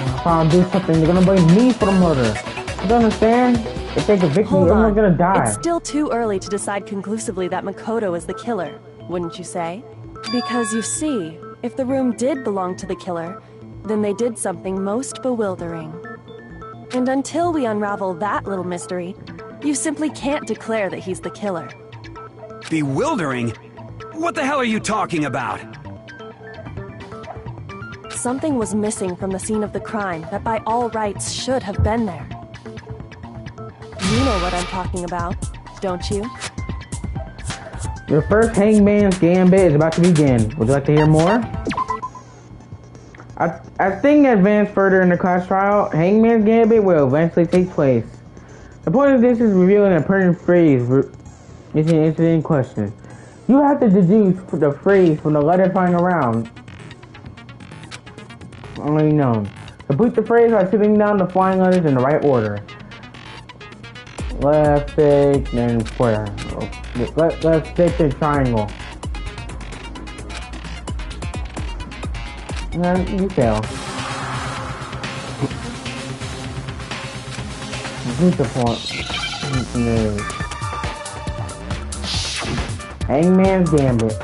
Speaker 1: If I don't do something, they're gonna blame me for the murder. You don't understand? If they convict me,
Speaker 7: Hold
Speaker 1: everyone's
Speaker 7: on.
Speaker 1: gonna die.
Speaker 7: It's still too early to decide conclusively that Makoto is the killer, wouldn't you say? Because you see, if the room did belong to the killer, then they did something most bewildering. And until we unravel that little mystery, you simply can't declare that he's the killer.
Speaker 6: Bewildering? What the hell are you talking about?
Speaker 7: Something was missing from the scene of the crime that by all rights should have been there. You know what I'm talking about, don't you?
Speaker 1: Your first Hangman's Gambit is about to begin. Would you like to hear more? As things advance further in the class trial, Hangman's Gambit will eventually take place. The point of this is revealing a pertinent phrase is an incident in question. You have to deduce the phrase from the letter flying around. Only known. Complete the phrase by sitting down the flying letters in the right order. Left stick, then square. Left stick, then triangle. You fail. Complete the point. No. Hangman's Gambit.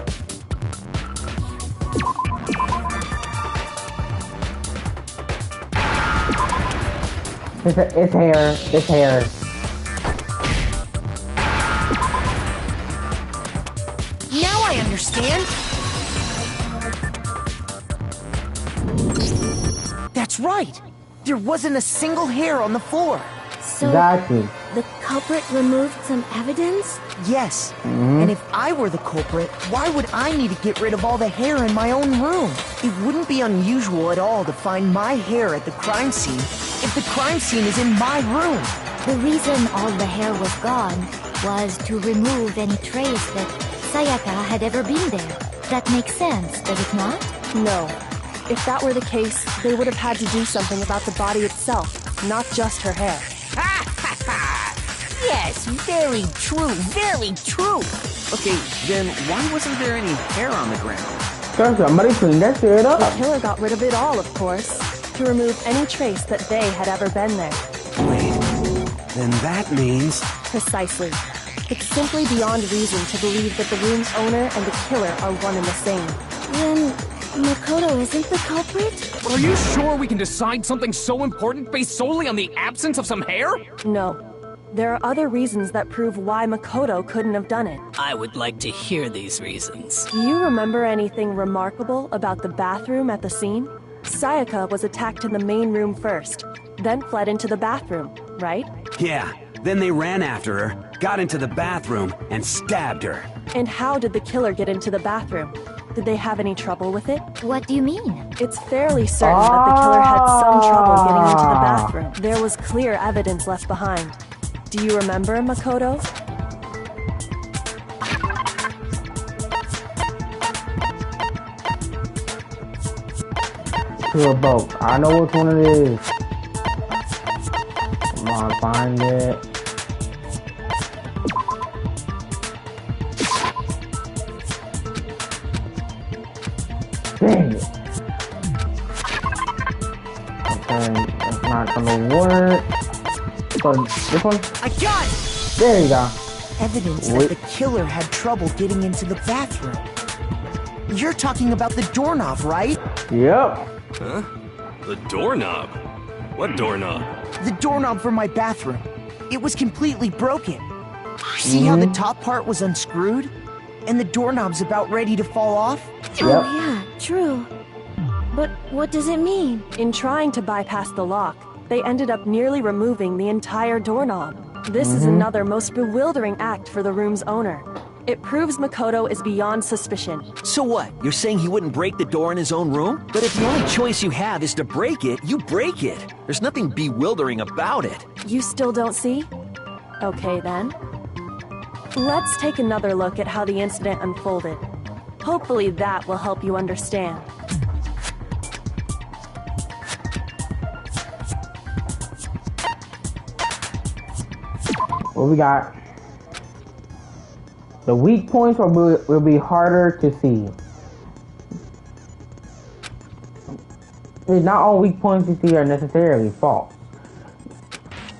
Speaker 1: It's hair. It's hair.
Speaker 5: Now I understand. That's right. There wasn't a single hair on the floor.
Speaker 4: So,
Speaker 1: Exactly.
Speaker 4: the culprit removed some evidence?
Speaker 5: Yes. And if I were the culprit, why would I need to get rid of all the hair in my own room? It wouldn't be unusual at all to find my hair at the crime scene if the crime scene is in my room.
Speaker 4: The reason all the hair was gone was to remove any trace that Sayaka had ever been there. That makes sense, does it not?
Speaker 7: No. If that were the case, they would have had to do something about the body itself, not just her hair.
Speaker 5: Yes, very true, very true.
Speaker 10: Okay, then why wasn't there any hair on the ground?
Speaker 1: So somebody clean that shit up.
Speaker 7: The killer got rid of it all, of course, to remove any trace that they had ever been there.
Speaker 6: Wait, then that means...
Speaker 7: Precisely. It's simply beyond reason to believe that the room's owner and the killer are one and the same.
Speaker 4: Then Makoto isn't the culprit?
Speaker 3: Are you sure we can decide something so important based solely on the absence of some hair?
Speaker 7: No. There are other reasons that prove why Makoto couldn't have done it.
Speaker 9: I would like to hear these reasons.
Speaker 7: Do you remember anything remarkable about the bathroom at the scene? Sayaka was attacked in the main room first, then fled into the bathroom, right?
Speaker 6: Yeah, then they ran after her, got into the bathroom, and stabbed her.
Speaker 7: And how did the killer get into the bathroom? Did they have any trouble with it?
Speaker 4: What do you mean?
Speaker 7: It's fairly certain that the killer had some trouble getting into the bathroom. There was clear evidence left behind. Do you remember, Makoto?
Speaker 1: To a boat. I know which one it is. Come on, find it. Dang it. Okay, that's not gonna work. So, this one?
Speaker 5: I got it!
Speaker 1: There you go.
Speaker 5: Evidence that the killer had trouble getting into the bathroom. You're talking about the doorknob, right?
Speaker 1: Yep.
Speaker 3: Huh? The doorknob? What doorknob?
Speaker 5: The doorknob for my bathroom. It was completely broken. See how the top part was unscrewed? And the doorknob's about ready to fall off?
Speaker 1: Yep.
Speaker 4: Oh yeah, true. But what does it mean?
Speaker 7: In trying to bypass the lock, they ended up nearly removing the entire doorknob. This is another most bewildering act for the room's owner. It proves Makoto is beyond suspicion.
Speaker 10: So what? You're saying he wouldn't break the door in his own room? But if the only choice you have is to break it, you break it. There's nothing bewildering about it.
Speaker 7: You still don't see? Okay then. Let's take another look at how the incident unfolded. Hopefully that will help you understand.
Speaker 1: What we got? The weak points will be harder to see. Not all weak points you see are necessarily false.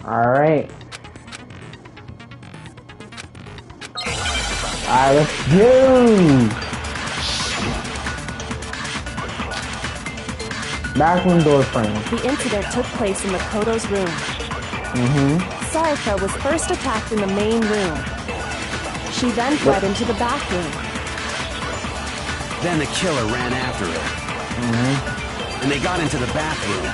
Speaker 1: Alright. Alright, let's go! Bathroom door frame.
Speaker 7: The incident took place in Makoto's room. Sayaka was first attacked in the main room. She She then fled into the bathroom.
Speaker 6: Then the killer ran after her. And they got into the bathroom.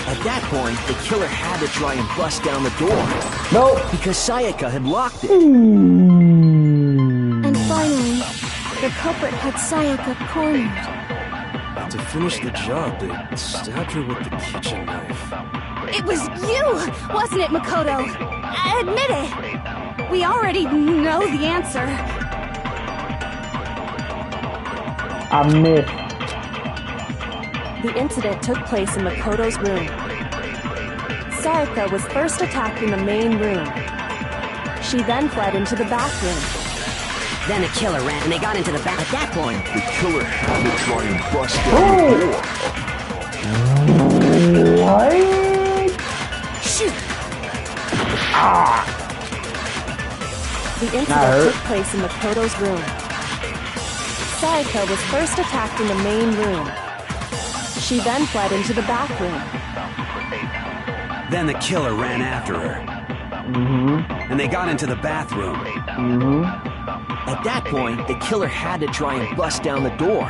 Speaker 10: At that point, the killer had to try and bust down the door.
Speaker 1: Nope.
Speaker 10: Because Sayaka had locked it.
Speaker 4: And finally, the culprit had Sayaka cornered.
Speaker 3: To finish the job, they stabbed her with the kitchen knife.
Speaker 11: It was you, wasn't it, Makoto? Admit it. We already know the answer.
Speaker 1: I missed.
Speaker 7: The incident took place in Makoto's room. Sayaka was first attacked in the main room. She then fled into the bathroom.
Speaker 12: Then the killer ran and they got into the back. At that point,
Speaker 13: the killer had to try and bust down the door.
Speaker 1: What?
Speaker 12: shoot!
Speaker 7: The incident took place in Makoto's room. Sayaka was first attacked in the main room. She then fled into the bathroom.
Speaker 6: Then the killer ran after her. And they got into the bathroom.
Speaker 10: At that point, the killer had to try and bust down the door.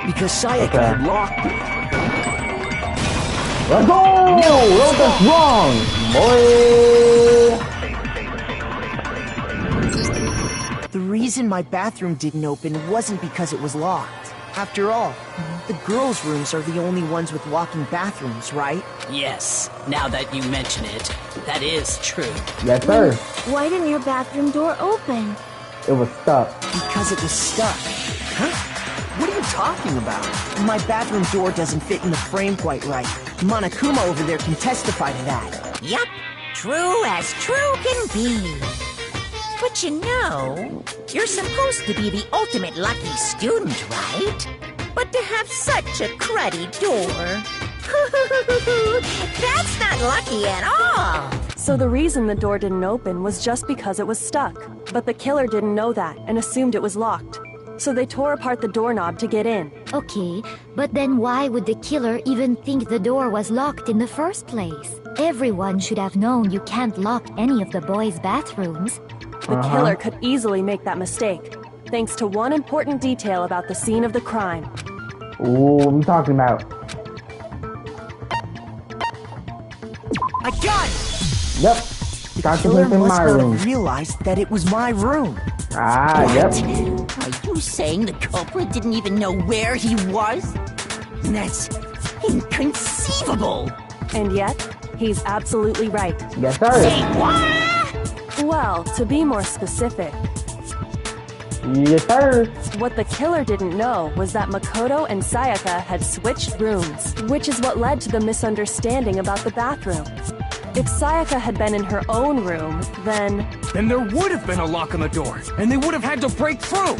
Speaker 10: Because Sayaka had locked it.
Speaker 1: Let's go! What was wrong, boy?
Speaker 5: The reason my bathroom didn't open wasn't because it was locked. After all, the girls' rooms are the only ones with walking bathrooms, right?
Speaker 9: Yes, now that you mention it, that is true.
Speaker 1: Yes, sir.
Speaker 4: Why didn't your bathroom door open?
Speaker 1: It was stuck.
Speaker 5: Because it was stuck. Huh? What are you talking about? My bathroom door doesn't fit in the frame quite right. Monokuma over there can testify to that.
Speaker 12: Yup, true as true can be. But you know, you're supposed to be the ultimate lucky student, right? But to have such a cruddy door... that's not lucky at all!
Speaker 7: So the reason the door didn't open was just because it was stuck. But the killer didn't know that and assumed it was locked. So they tore apart the doorknob to get in.
Speaker 4: Okay, but then why would the killer even think the door was locked in the first place? Everyone should have known you can't lock any of the boys' bathrooms.
Speaker 7: The killer could easily make that mistake, thanks to one important detail about the scene of the crime.
Speaker 1: Ooh, what are we talking about?
Speaker 5: I got it!
Speaker 1: Yep. Got to put in my room.
Speaker 5: Realized that it was my room.
Speaker 1: Yep.
Speaker 12: Are you saying the culprit didn't even know where he was? That's inconceivable!
Speaker 7: And yet, he's absolutely right.
Speaker 1: Yes, sir.
Speaker 12: Say what?
Speaker 7: Well, to be more specific,
Speaker 1: yes, sir.
Speaker 7: What the killer didn't know was that Makoto and Sayaka had switched rooms, which is what led to the misunderstanding about the bathroom. If Sayaka had been in her own room, then
Speaker 3: there would have been a lock on the door, and they would have had to break through!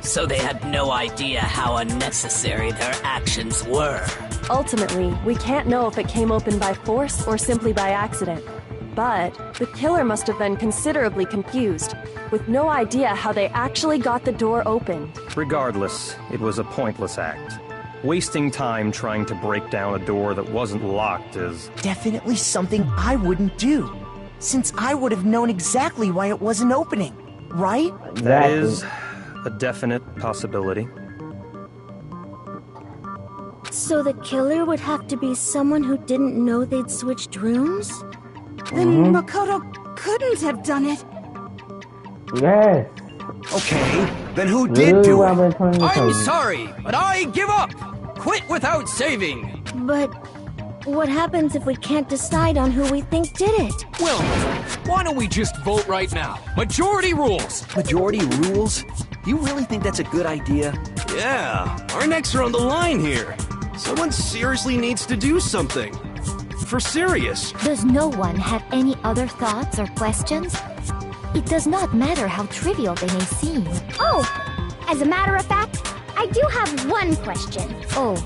Speaker 9: So they had no idea how unnecessary their actions were.
Speaker 7: Ultimately, we can't know if it came open by force or simply by accident. But the killer must have been considerably confused, with no idea how they actually got the door open.
Speaker 8: Regardless, it was a pointless act. Wasting time trying to break down a door that wasn't locked is...
Speaker 5: definitely something I wouldn't do, since I would have known exactly why it wasn't opening, right?
Speaker 8: That is a definite possibility.
Speaker 4: So the killer would have to be someone who didn't know they'd switched rooms?
Speaker 11: Then Makoto couldn't have done it.
Speaker 1: Yes.
Speaker 6: Okay, then who did do it?
Speaker 10: I'm sorry, but I give up! Quit without saving!
Speaker 4: But what happens if we can't decide on who we think did it?
Speaker 3: Well, why don't we just vote right now? Majority rules!
Speaker 10: Majority rules? You really think that's a good idea?
Speaker 3: Yeah, our necks are on the line here. Someone seriously needs to do something. For serious.
Speaker 4: Does no one have any other thoughts or questions? It does not matter how trivial they may seem.
Speaker 14: Oh, as a matter of fact, I do have one question.
Speaker 4: Oh,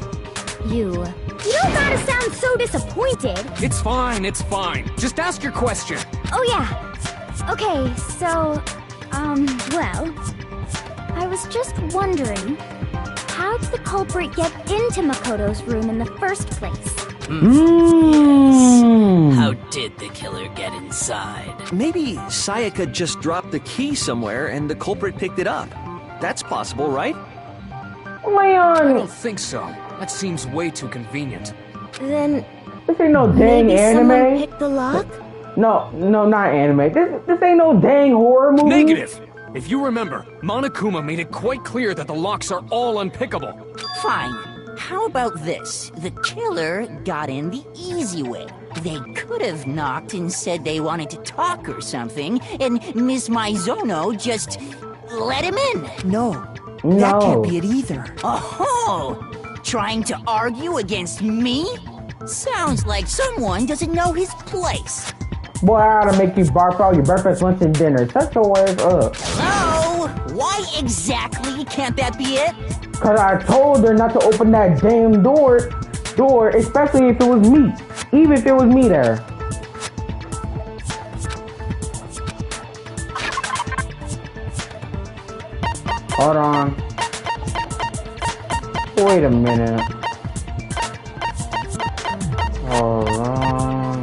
Speaker 4: you...
Speaker 14: You don't gotta sound so disappointed.
Speaker 3: It's fine, it's fine. Just ask your question.
Speaker 14: Oh yeah. Okay, so, well, I was just wondering, how did the culprit get into Makoto's room in the first place?
Speaker 9: How did the killer get inside?
Speaker 10: Maybe Sayaka just dropped the key somewhere and the culprit picked it up. That's possible, right?
Speaker 3: I don't think so. That seems way too convenient.
Speaker 11: Then
Speaker 1: This ain't no dang
Speaker 11: maybe someone
Speaker 1: anime.
Speaker 11: picked the lock?
Speaker 1: No, not anime. This ain't no dang horror movie.
Speaker 3: Negative! If you remember, Monokuma made it quite clear that the locks are all unpickable.
Speaker 12: Fine. How about this? The killer got in the easy way. They could have knocked and said they wanted to talk or something, and Miss Maizono just let him in.
Speaker 5: No, that can't be it either.
Speaker 12: Oh, trying to argue against me? Sounds like someone doesn't know his place.
Speaker 1: Boy, I ought to make you barf out your breakfast, lunch, and dinner. Shut your ass up.
Speaker 12: Hello? Why exactly can't that be it?
Speaker 1: Cause I told her not to open that damn door, especially if it was me. Even if it was me there. Hold on. Wait a minute. Hold on.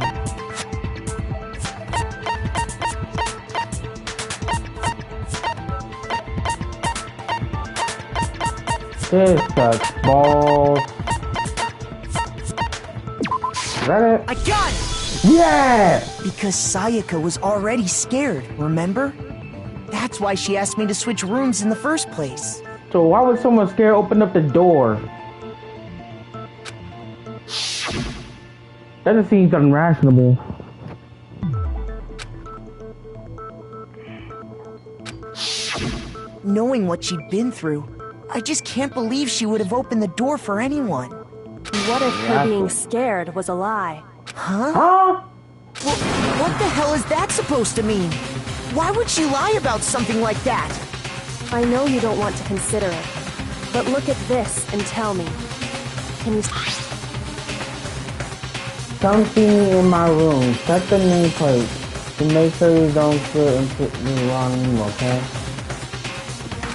Speaker 1: This sucks balls. Is that it?
Speaker 5: I got it!
Speaker 1: Yeah!
Speaker 5: Because Sayaka was already scared, remember? That's why she asked me to switch rooms in the first place.
Speaker 1: So why would someone scared open up the door? Doesn't seem unrational.
Speaker 5: Knowing what she'd been through, I just can't believe she would have opened the door for anyone.
Speaker 7: What if her being scared was a lie?
Speaker 5: Huh?
Speaker 1: Huh?
Speaker 5: What the hell is that supposed to mean? Why would she lie about something like that?
Speaker 7: I know you don't want to consider it, but look at this and tell me. Can you...
Speaker 1: Come see me in my room. Check the nameplate to make sure you don't fit into the wrong room, okay?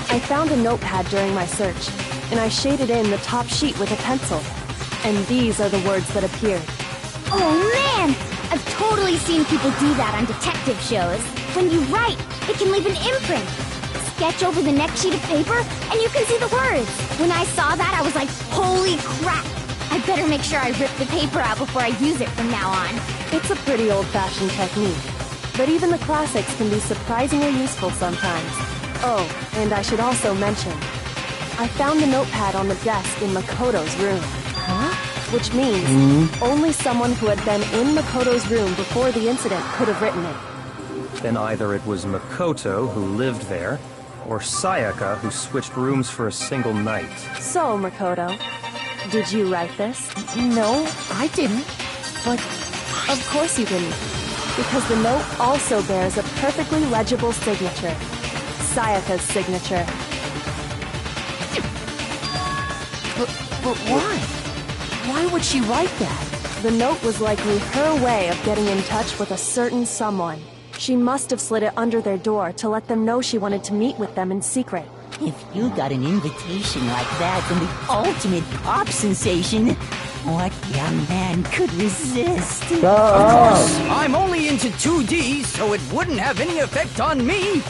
Speaker 7: I found a notepad during my search, and I shaded in the top sheet with a pencil. And these are the words that appeared.
Speaker 14: Oh man! I've totally seen people do that on detective shows. When you write, it can leave an imprint. Sketch over the next sheet of paper, and you can see the words. When I saw that, I was like, holy crap! I better make sure I rip the paper out before I use it from now on.
Speaker 7: It's a pretty old-fashioned technique, but even the classics can be surprisingly useful sometimes. Oh, and I should also mention, I found the notepad on the desk in Makoto's room.
Speaker 5: Huh?
Speaker 7: Which means only someone who had been in Makoto's room before the incident could have written it.
Speaker 8: Then either it was Makoto who lived there, or Sayaka who switched rooms for a single night.
Speaker 7: So, Makoto, did you write this?
Speaker 5: No, I didn't.
Speaker 7: But of course you didn't, because the note also bears a perfectly legible signature. Sayaka's signature.
Speaker 5: But why? Why would she write that?
Speaker 7: The note was likely her way of getting in touch with a certain someone. She must have slid it under their door to let them know she wanted to meet with them in secret.
Speaker 12: If you got an invitation like that from the ultimate pop sensation, what young man could resist?
Speaker 3: Of course, I'm only into 2D, so it wouldn't have any effect on me.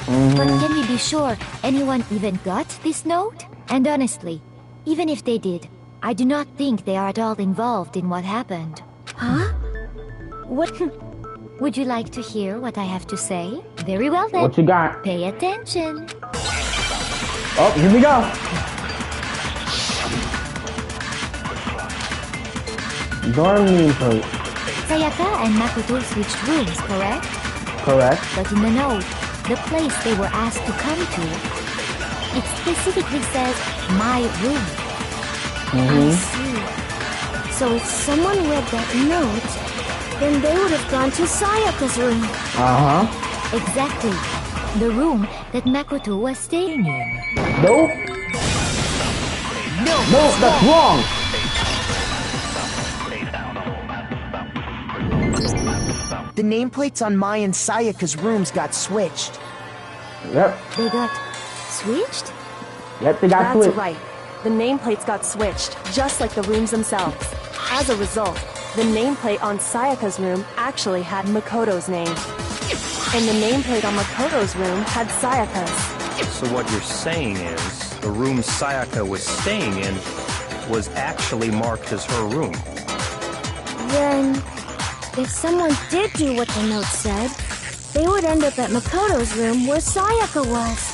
Speaker 4: But can we be sure anyone even got this note? And honestly, even if they did, I do not think they are at all involved in what happened.
Speaker 14: Huh?
Speaker 4: What? Would you like to hear what I have to say? Very well then.
Speaker 1: What you got?
Speaker 4: Pay attention.
Speaker 1: Oh, here we go. Dorm nameplate.
Speaker 4: Sayaka and Makoto switched rooms, correct?
Speaker 1: Correct.
Speaker 4: But in the note, the place they were asked to come to, it specifically says, my room.
Speaker 14: I see. So if someone read that note, then they would have gone to Sayaka's room.
Speaker 1: Uh-huh.
Speaker 4: Exactly. The room that Makoto was staying in.
Speaker 1: Nope.
Speaker 5: No,
Speaker 1: that's wrong.
Speaker 5: The nameplates on Mai and Sayaka's rooms got switched.
Speaker 1: Yep.
Speaker 4: They got switched?
Speaker 1: Yep, they got
Speaker 7: That's
Speaker 1: switched.
Speaker 7: right. The nameplates got switched, just like the rooms themselves. As a result, the nameplate on Sayaka's room actually had Makoto's name. And the nameplate on Makoto's room had Sayaka's.
Speaker 8: So what you're saying is, the room Sayaka was staying in was actually marked as her room.
Speaker 14: Then, if someone did do what the note said, they would end up at Makoto's room where Sayaka was.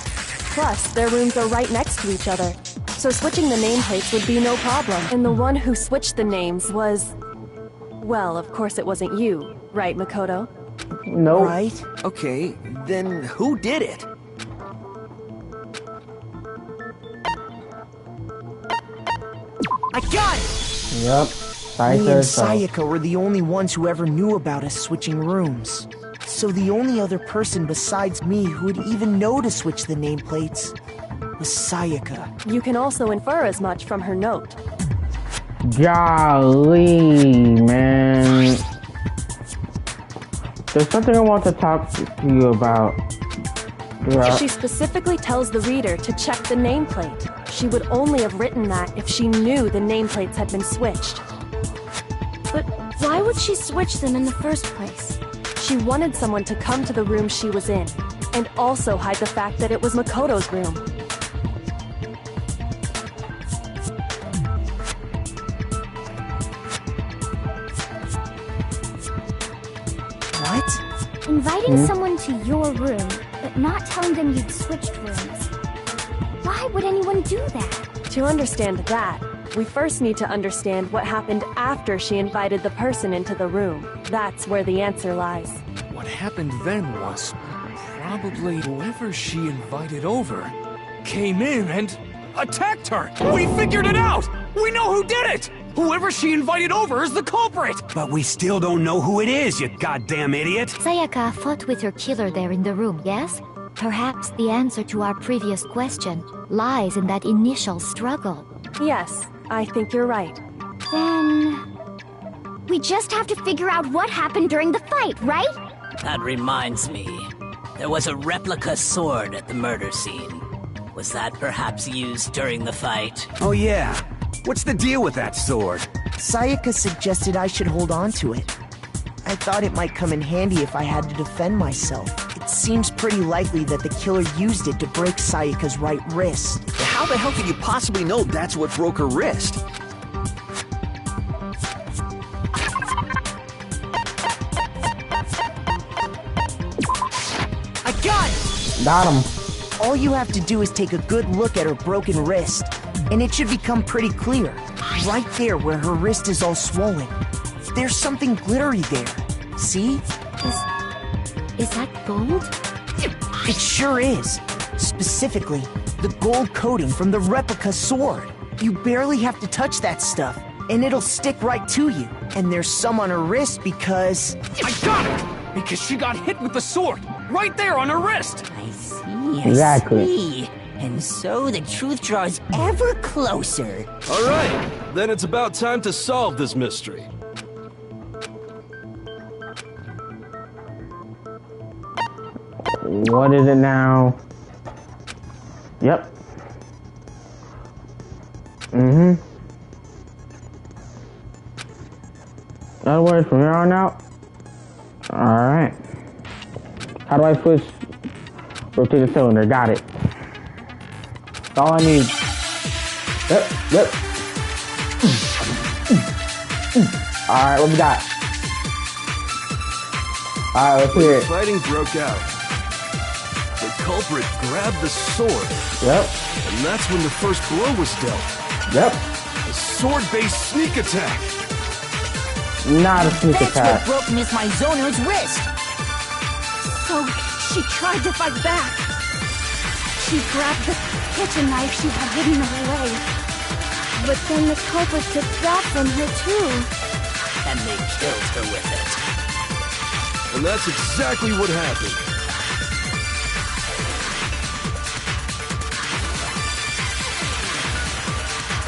Speaker 7: Plus, their rooms are right next to each other, so switching the nameplates would be no problem. And the one who switched the names was... Well, of course it wasn't you, right, Makoto?
Speaker 1: No.
Speaker 10: Right? Okay, then who did it? I got it!
Speaker 1: Yep.
Speaker 5: Me and Sayaka were the only ones who ever knew about us switching rooms. So the only other person besides me who would even know to switch the nameplates was Sayaka.
Speaker 7: You can also infer as much from her note.
Speaker 1: Golly, man. There's something I want to talk to you about. Yeah.
Speaker 7: She specifically tells the reader to check the nameplate. She would only have written that if she knew the nameplates had been switched.
Speaker 14: But why would she switch them in the first place?
Speaker 7: She wanted someone to come to the room she was in, and also hide the fact that it was Makoto's room.
Speaker 5: What?
Speaker 14: Inviting someone to your room, but not telling them you'd switched rooms. Why would anyone do that?
Speaker 7: To understand that, we first need to understand what happened after she invited the person into the room. That's where the answer lies.
Speaker 3: What happened then was probably whoever she invited over came in and attacked her. We figured it out! We know who did it! Whoever she invited over is the culprit!
Speaker 6: But we still don't know who it is, you goddamn idiot!
Speaker 4: Sayaka fought with her killer there in the room, yes? Perhaps the answer to our previous question lies in that initial struggle.
Speaker 7: Yes, I think you're right.
Speaker 14: Then... we just have to figure out what happened during the fight, right?
Speaker 9: That reminds me. There was a replica sword at the murder scene. Was that perhaps used during the fight?
Speaker 6: Oh yeah. What's the deal with that sword?
Speaker 5: Sayaka suggested I should hold on to it. I thought it might come in handy if I had to defend myself. It seems pretty likely that the killer used it to break Sayaka's right wrist.
Speaker 10: How the hell could you possibly know that's what broke her wrist?
Speaker 5: I got it!
Speaker 1: Got him.
Speaker 5: All you have to do is take a good look at her broken wrist, and it should become pretty clear. Right there where her wrist is all swollen. There's something glittery there. See?
Speaker 14: Is that gold?
Speaker 5: It sure is. Specifically, the gold coating from the replica sword. You barely have to touch that stuff, and it'll stick right to you. And there's some on her wrist because...
Speaker 3: I got it! Because she got hit with the sword! Right there on her wrist!
Speaker 12: I see,
Speaker 1: Exactly.
Speaker 12: see. And so the truth draws ever closer.
Speaker 15: All right, then it's about time to solve this mystery.
Speaker 1: What is it now? Yep. In other words, from here on out. Alright. How do I switch? Rotate the cylinder. Got it. That's all I need. Yep. Alright, what we got? Alright, let's hear it.
Speaker 15: Fighting broke out. The culprit grabbed the sword.
Speaker 1: Yep.
Speaker 15: And that's when the first blow was dealt.
Speaker 1: Yep.
Speaker 15: A sword-based sneak attack.
Speaker 1: Not a sneak
Speaker 12: That's
Speaker 1: attack.
Speaker 12: what broke Miss Mizono's wrist.
Speaker 11: So she tried to fight back. She grabbed the kitchen knife she had hidden away.
Speaker 14: But then the culprit took that from her too.
Speaker 9: And they killed her with it.
Speaker 15: And that's exactly what happened.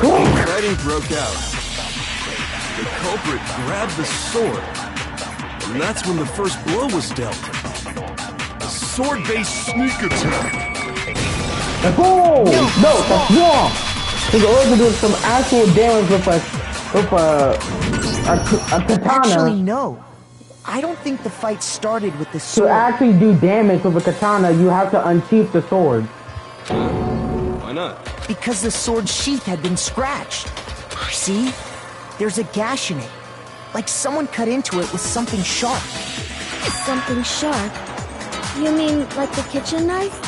Speaker 15: Fighting broke out. The culprit grabbed the sword. And that's when the first blow was dealt. A sword-based sneak attack.
Speaker 1: Let's go! No, that's wrong! He's already doing some actual damage with a a katana.
Speaker 5: Actually, no. I don't think the fight started with the sword.
Speaker 1: To actually do damage with a katana, you have to unsheath the sword.
Speaker 15: Why not?
Speaker 5: Because the sword sheath had been scratched. See? There's a gash in it. Like someone cut into it with something sharp.
Speaker 4: Something sharp? You mean like the kitchen knife?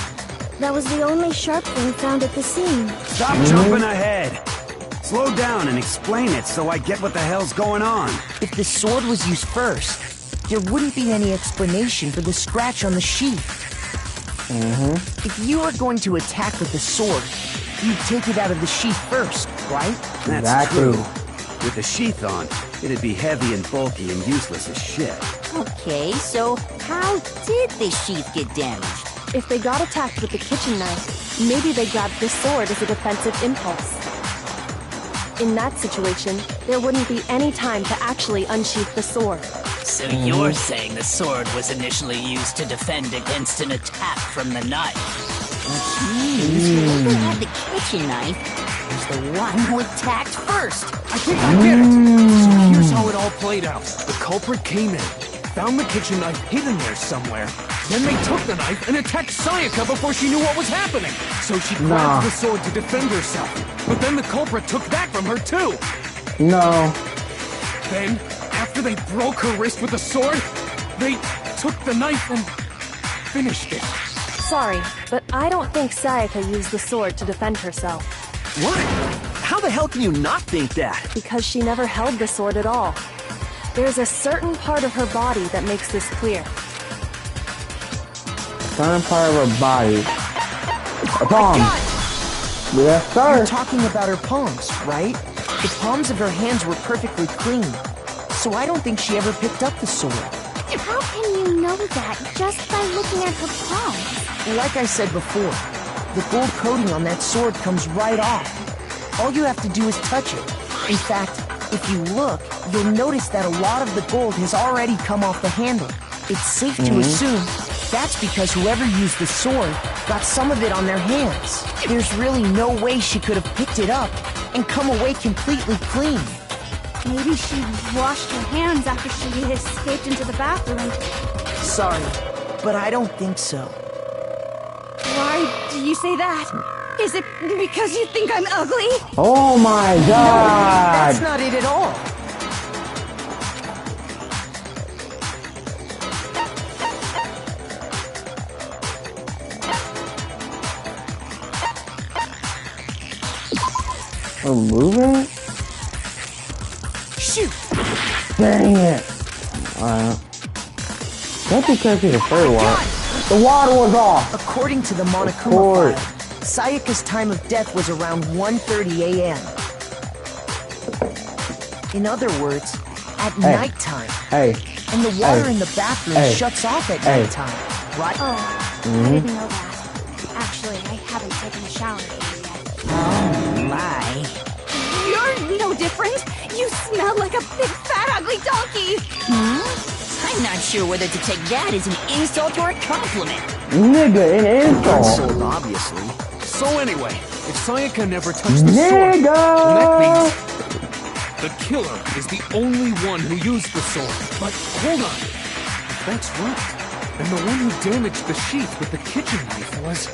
Speaker 4: That was the only sharp thing found at the scene.
Speaker 6: Stop jumping ahead! Slow down and explain it so I get what the hell's going on.
Speaker 5: If the sword was used first, there wouldn't be any explanation for the scratch on the sheath. If you were going to attack with the sword, you'd take it out of the sheath first, right?
Speaker 6: That's true. With the sheath on, it'd be heavy and bulky and useless as shit.
Speaker 12: Okay, so how did the sheath get damaged?
Speaker 7: If they got attacked with the kitchen knife, maybe they grabbed the sword as a defensive impulse. In that situation, there wouldn't be any time to actually unsheath the sword.
Speaker 9: So you're saying the sword was initially used to defend against an attack from the knife?
Speaker 12: Which means whoever had the kitchen knife was the one who attacked first.
Speaker 3: I think I get it! So here's how it all played out. The culprit came in, found the kitchen knife hidden there somewhere. Then they took the knife and attacked Sayaka before she knew what was happening. So she grabbed the sword to defend herself. But then the culprit took that from her too.
Speaker 1: No.
Speaker 3: Then, after they broke her wrist with the sword, they took the knife and finished it.
Speaker 7: Sorry, but I don't think Sayaka used the sword to defend herself.
Speaker 10: What? How the hell can you not think that?
Speaker 7: Because she never held the sword at all. There's a certain part of her body that makes this clear.
Speaker 1: Certain part of her body. Her palms. Yes, sir.
Speaker 5: You're talking about her palms, right? The palms of her hands were perfectly clean. So I don't think she ever picked up the sword.
Speaker 14: How can you know that just by looking at her palms?
Speaker 5: Like I said before, the gold coating on that sword comes right off. All you have to do is touch it. In fact, if you look, you'll notice that a lot of the gold has already come off the handle. It's safe to assume that's because whoever used the sword got some of it on their hands. There's really no way she could have picked it up and come away completely clean.
Speaker 11: Maybe she washed her hands after she escaped into the bathroom.
Speaker 5: Sorry, but I don't think so.
Speaker 11: Why do you say that? Is it because you think I'm ugly?
Speaker 1: Oh my god!
Speaker 5: That's not it at all.
Speaker 1: We're moving?
Speaker 5: Shoot!
Speaker 1: Dang it! That's because he's a third water. The water was off!
Speaker 5: According to the Monokuma file, Sayaka's time of death was around 1:30 a.m. In other words, at nighttime. And the water in the bathroom shuts off at nighttime, right?
Speaker 11: Oh, I didn't know that. Actually, I haven't taken a shower yet.
Speaker 12: Oh my.
Speaker 11: You're no different. You smell like a big fat ugly donkey.
Speaker 12: I'm not sure whether to take that as an insult or a compliment.
Speaker 1: Nigga, an insult.
Speaker 10: Insult, obviously.
Speaker 3: So anyway, if Sayaka never touched the sword, then that means the killer is the only one who used the sword. But hold on. If that's right, then the one who damaged the sheath with the kitchen knife was...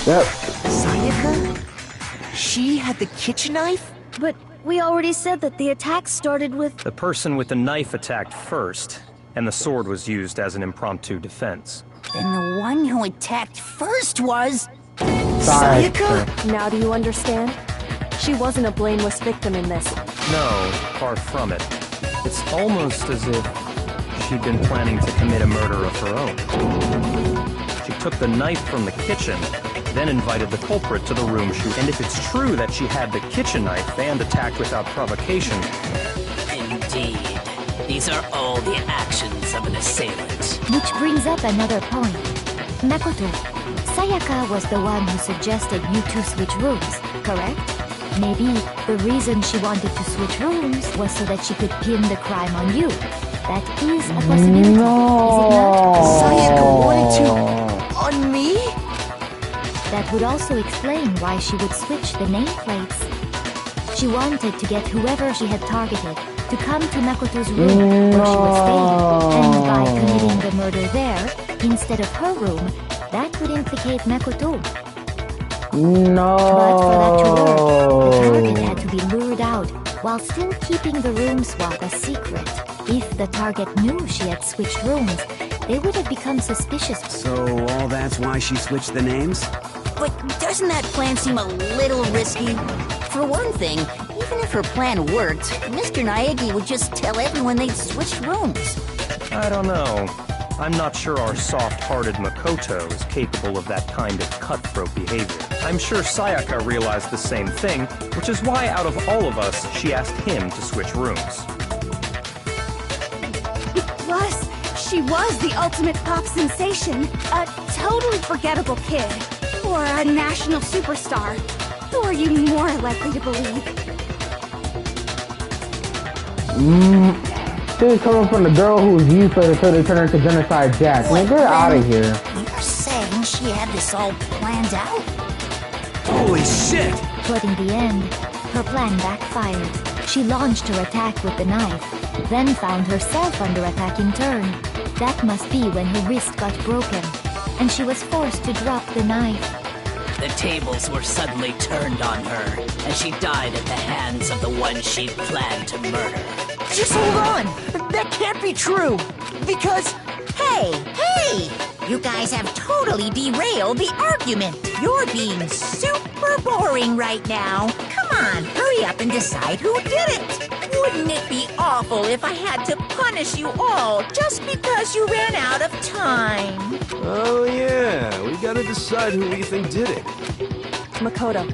Speaker 1: Yep.
Speaker 5: Sayaka? She had the kitchen knife?
Speaker 4: But we already said that the attack started with...
Speaker 8: The person with the knife attacked first, and the sword was used as an impromptu defense.
Speaker 12: Then the one who attacked first was...
Speaker 5: Sayaka?
Speaker 7: Now do you understand? She wasn't a blameless victim in this.
Speaker 8: No, far from it. It's almost as if she'd been planning to commit a murder of her own. She took the knife from the kitchen, then invited the culprit to the room shoot. And if it's true that she had the kitchen knife and attacked without provocation...
Speaker 9: Indeed. These are all the actions of an assailant.
Speaker 4: Which brings up another point. Makoto, Sayaka was the one who suggested you two switch rooms, correct? Maybe the reason she wanted to switch rooms was so that she could pin the crime on you. That is a possibility, is it not?
Speaker 5: Sayaka wanted to... on me?
Speaker 4: That would also explain why she would switch the nameplates. She wanted to get whoever she had targeted to come to Makoto's room where she was staying, and by committing the murder there, instead of her room, that would implicate Makoto.
Speaker 1: No.
Speaker 4: But for that to work, the target had to be lured out while still keeping the room swap a secret. If the target knew she had switched rooms, they would have become suspicious.
Speaker 6: So all that's why she switched the names?
Speaker 12: But doesn't that plan seem a little risky? For one thing, even if her plan worked, Mr. Naegi would just tell everyone they'd switched rooms.
Speaker 8: I don't know. I'm not sure our soft-hearted Makoto is capable of that kind of cutthroat behavior. I'm sure Sayaka realized the same thing, which is why out of all of us, she asked him to switch rooms.
Speaker 11: Plus, she was the ultimate pop sensation, a totally forgettable kid, or a national superstar. Who are you more likely to believe?
Speaker 1: This is coming from the girl who was useless until they turned her into Genocide Jack. Man, get out of here.
Speaker 12: You're saying she had this all planned out?
Speaker 6: Holy shit!
Speaker 4: But in the end, her plan backfired. She launched her attack with the knife, then found herself under attack in turn. That must be when her wrist got broken, and she was forced to drop the knife.
Speaker 9: The tables were suddenly turned on her, and she died at the hands of the one she'd planned to murder.
Speaker 5: Just hold on! That can't be true! Because...
Speaker 12: Hey! You guys have totally derailed the argument. You're being super boring right now. Come on, hurry up and decide who did it. Wouldn't it be awful if I had to punish you all just because you ran out of time?
Speaker 15: Oh yeah, we gotta decide who we think did it.
Speaker 7: Makoto,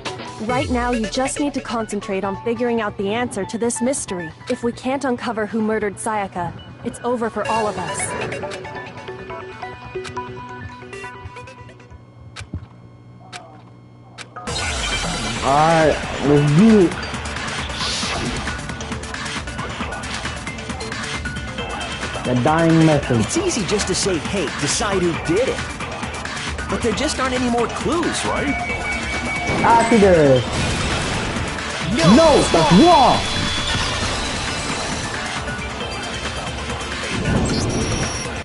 Speaker 7: right now you just need to concentrate on figuring out the answer to this mystery. If we can't uncover who murdered Sayaka, it's over for all of us.
Speaker 1: Alright, let's do it. The dying message.
Speaker 10: It's easy just to say, hey, decide who did it. But there just aren't any more clues, right?
Speaker 1: Actually there is. No, that's wrong!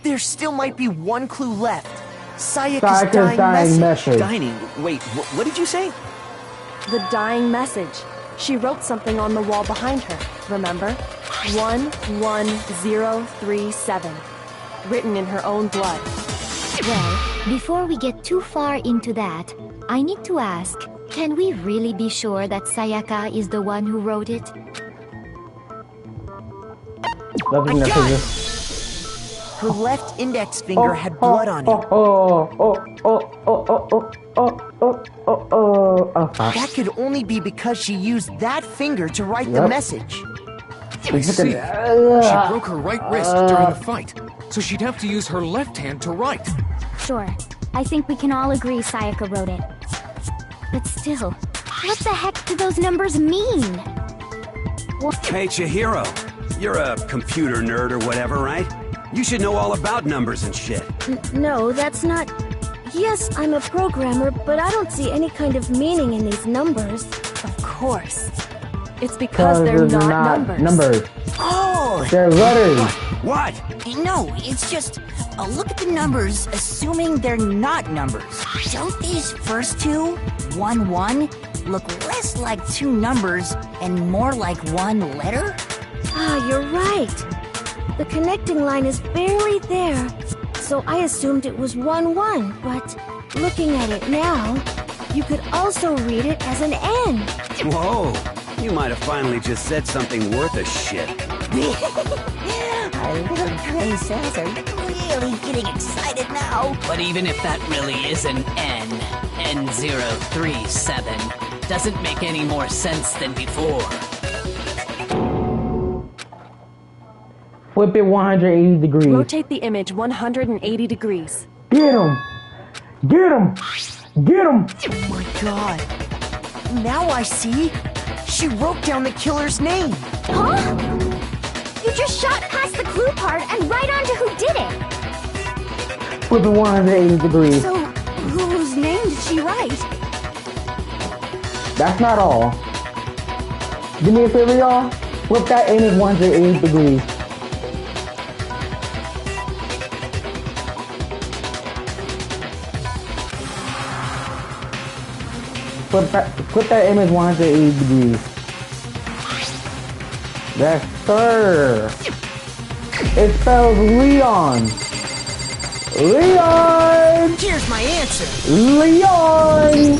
Speaker 5: There still might be one clue left.
Speaker 1: Sayaka's
Speaker 5: Sayaka's
Speaker 1: dying message.
Speaker 10: Dining? Wait, what did you say?
Speaker 7: The dying message. She wrote something on the wall behind her, remember? 11037. Written in her own blood.
Speaker 4: Well, before we get too far into that, I need to ask, can we really be sure that Sayaka is the one who wrote it?
Speaker 1: Loving the figure.
Speaker 5: Her left index finger had blood on it. That could only be because she used that finger to write the message.
Speaker 3: I see. She broke her right wrist during the fight, so she'd have to use her left hand to write.
Speaker 14: Sure. I think we can all agree Sayaka wrote it. But still, what the heck do those numbers mean?
Speaker 6: Hey, Chihiro. You're a computer nerd or whatever, right? You should know all about numbers and shit.
Speaker 16: No, that's not... Yes, I'm a programmer, but I don't see any kind of meaning in these numbers.
Speaker 7: Of course. It's because they're not numbers.
Speaker 12: Oh!
Speaker 1: They're letters.
Speaker 6: What?
Speaker 12: No, it's just... look at the numbers, assuming they're not numbers. Don't these first two, 1-1, look less like two numbers and more like one letter?
Speaker 16: Ah, you're right. The connecting line is barely there, so I assumed it was 1-1, but looking at it now, you could also read it as an N.
Speaker 6: Whoa, you might have finally just said something worth a shit.
Speaker 12: Our little princess are really getting excited now.
Speaker 9: But even if that really is an N, N037, doesn't make any more sense than before.
Speaker 1: Flip it 180 degrees.
Speaker 7: Rotate the image 180 degrees.
Speaker 1: Get him! Get him! Get him!
Speaker 5: Oh my god. Now I see. She wrote down the killer's name.
Speaker 14: Huh? You just shot past the clue part and right onto who did it.
Speaker 1: Flip it 180 degrees.
Speaker 11: So, whose name did she right?
Speaker 1: That's not all. Do me a favor, y'all. Flip that image 180 degrees. Flip that image 180 degrees. Yes, sir. It spells Leon. Leon!
Speaker 5: Here's my answer.
Speaker 1: Leon!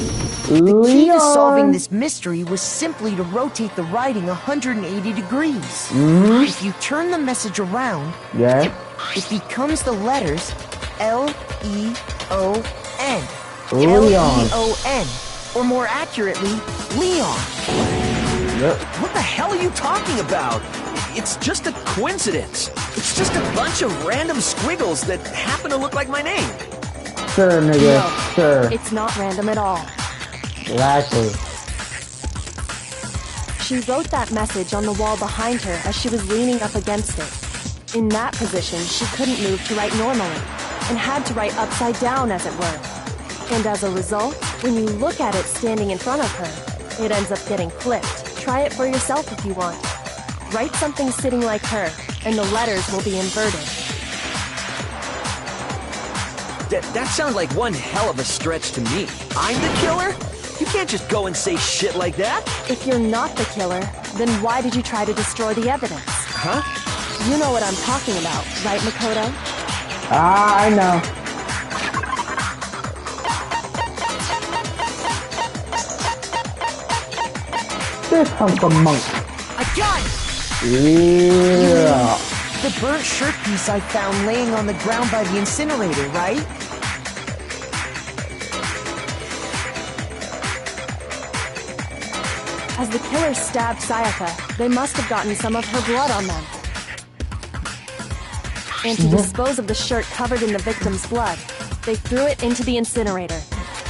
Speaker 5: The key to solving this mystery was simply to rotate the writing 180 degrees. If you turn the message around,
Speaker 1: yes,
Speaker 5: it becomes the letters L-E-O-N.
Speaker 1: Leon.
Speaker 5: L-E-O-N. Or more accurately, Leon.
Speaker 1: Yep.
Speaker 10: What the hell are you talking about? It's just a coincidence. It's just a bunch of random squiggles that happen to look like my name.
Speaker 1: Sure, nigga.
Speaker 7: No,
Speaker 1: sure.
Speaker 7: it's not random at all.
Speaker 1: Exactly.
Speaker 7: She wrote that message on the wall behind her as she was leaning up against it. In that position, she couldn't move to write normally, and had to write upside down, as it were. And as a result, when you look at it standing in front of her, it ends up getting flipped. Try it for yourself if you want. Write something sitting like her, and the letters will be inverted.
Speaker 10: That sounds like one hell of a stretch to me. I'm the killer? You can't just go and say shit like that.
Speaker 7: If you're not the killer, then why did you try to destroy the evidence?
Speaker 10: Huh?
Speaker 7: You know what I'm talking about, right, Makoto?
Speaker 1: Ah, I know. This hunk of monk.
Speaker 5: I got it!
Speaker 1: Yeah.
Speaker 5: The burnt shirt piece I found laying on the ground by the incinerator, right?
Speaker 7: As the killer stabbed Sayaka, they must have gotten some of her blood on them. And to dispose of the shirt covered in the victim's blood, they threw it into the incinerator.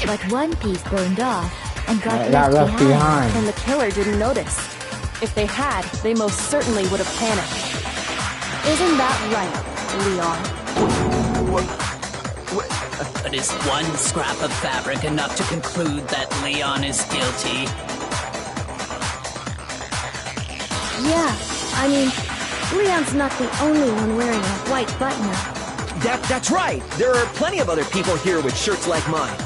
Speaker 4: But one piece burned off and got
Speaker 1: Got
Speaker 4: left behind.
Speaker 7: And the killer didn't notice. If they had, they most certainly would have panicked. Isn't that right, Leon?
Speaker 9: But is one scrap of fabric enough to conclude that Leon is guilty?
Speaker 16: Yeah, I mean, Leon's not the only one wearing a white button-up.
Speaker 10: That's right. There are plenty of other people here with shirts like mine.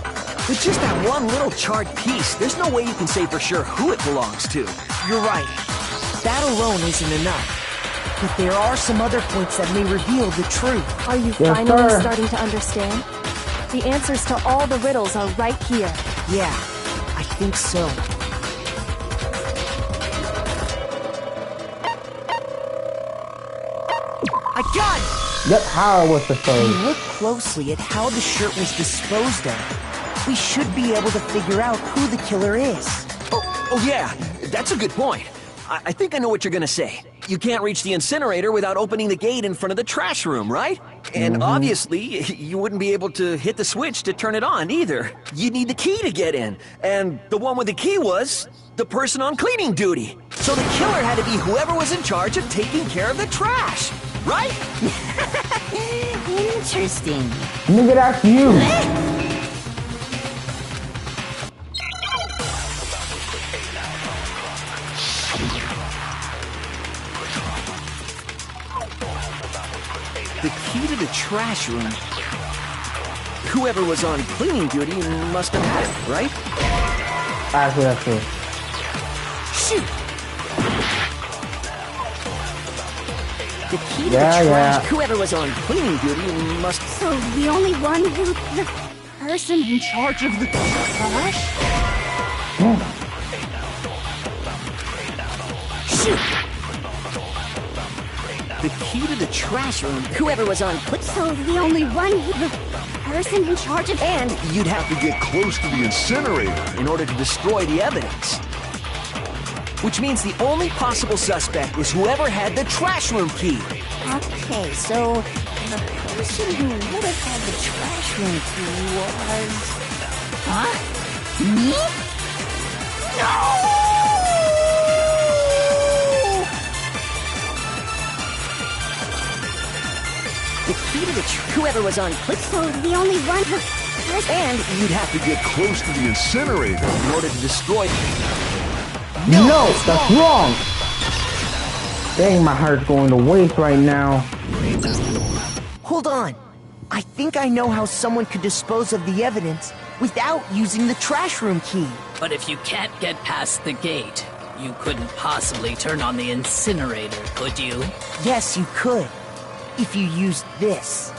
Speaker 10: With just that one little charred piece, there's no way you can say for sure who it belongs to.
Speaker 5: You're right. That alone isn't enough. But there are some other points that may reveal the truth.
Speaker 7: Are you
Speaker 1: Yes,
Speaker 7: finally
Speaker 1: sir.
Speaker 7: starting to understand? The answers to all the riddles are right here.
Speaker 5: Yeah, I think so. I got it!
Speaker 1: Yep, how it was
Speaker 5: If
Speaker 1: supposed.
Speaker 5: you look closely at how the shirt was disposed of, we should be able to figure out who the killer is.
Speaker 10: Oh yeah, that's a good point. I think I know what you're gonna say. You can't reach the incinerator without opening the gate in front of the trash room, right? And obviously, you wouldn't be able to hit the switch to turn it on either. You'd need the key to get in. And the one with the key was the person on cleaning duty. So the killer had to be whoever was in charge of taking care of the trash, right?
Speaker 12: Interesting.
Speaker 1: Nigga, that's you.
Speaker 10: The key to the trash room. Whoever was on cleaning duty must have had it, right?
Speaker 1: Actually, that's true.
Speaker 10: Shoot! The key to
Speaker 1: Yeah,
Speaker 10: the trash.
Speaker 1: yeah.
Speaker 10: Whoever was on cleaning duty must.
Speaker 11: So the only one who... the person in charge of the trash?
Speaker 10: Shoot! The key to the trash room. Whoever was on.
Speaker 11: So the only one who... the person in charge of...
Speaker 10: And you'd have to get close to the incinerator in order to destroy the evidence. Which means the only possible suspect is whoever had the trash room key.
Speaker 12: Okay, so the person who would have had the trash room key was... Huh? Me? No!
Speaker 10: The key to the whoever was on.
Speaker 11: So the only one who...
Speaker 10: And you'd have to get
Speaker 13: Close to the incinerator.
Speaker 10: in order to destroy...
Speaker 1: No, that's wrong. Dang, my heart's going to waste right now.
Speaker 5: Hold on. I think I know how someone could dispose of the evidence without using the trash room key.
Speaker 9: But if you can't get past the gate, you couldn't possibly turn on the incinerator, could you?
Speaker 5: Yes, you could. If you used this.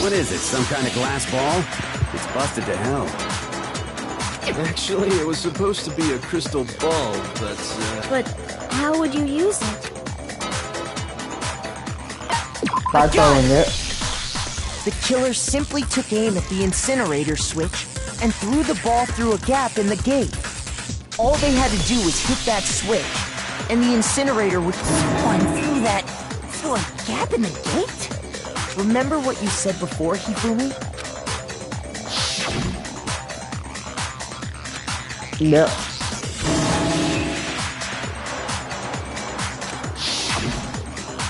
Speaker 6: What is it, some kind of glass ball? It's busted to hell.
Speaker 15: Actually, it was supposed to be a crystal ball, but...
Speaker 16: But how would you use it?
Speaker 1: By throwing it.
Speaker 5: The killer simply took aim at the incinerator switch and threw the ball through a gap in the gate. All they had to do was hit that switch, and the incinerator would...
Speaker 12: One through a gap in the gate?
Speaker 5: Remember what you said before, Hifumi?
Speaker 1: Yep.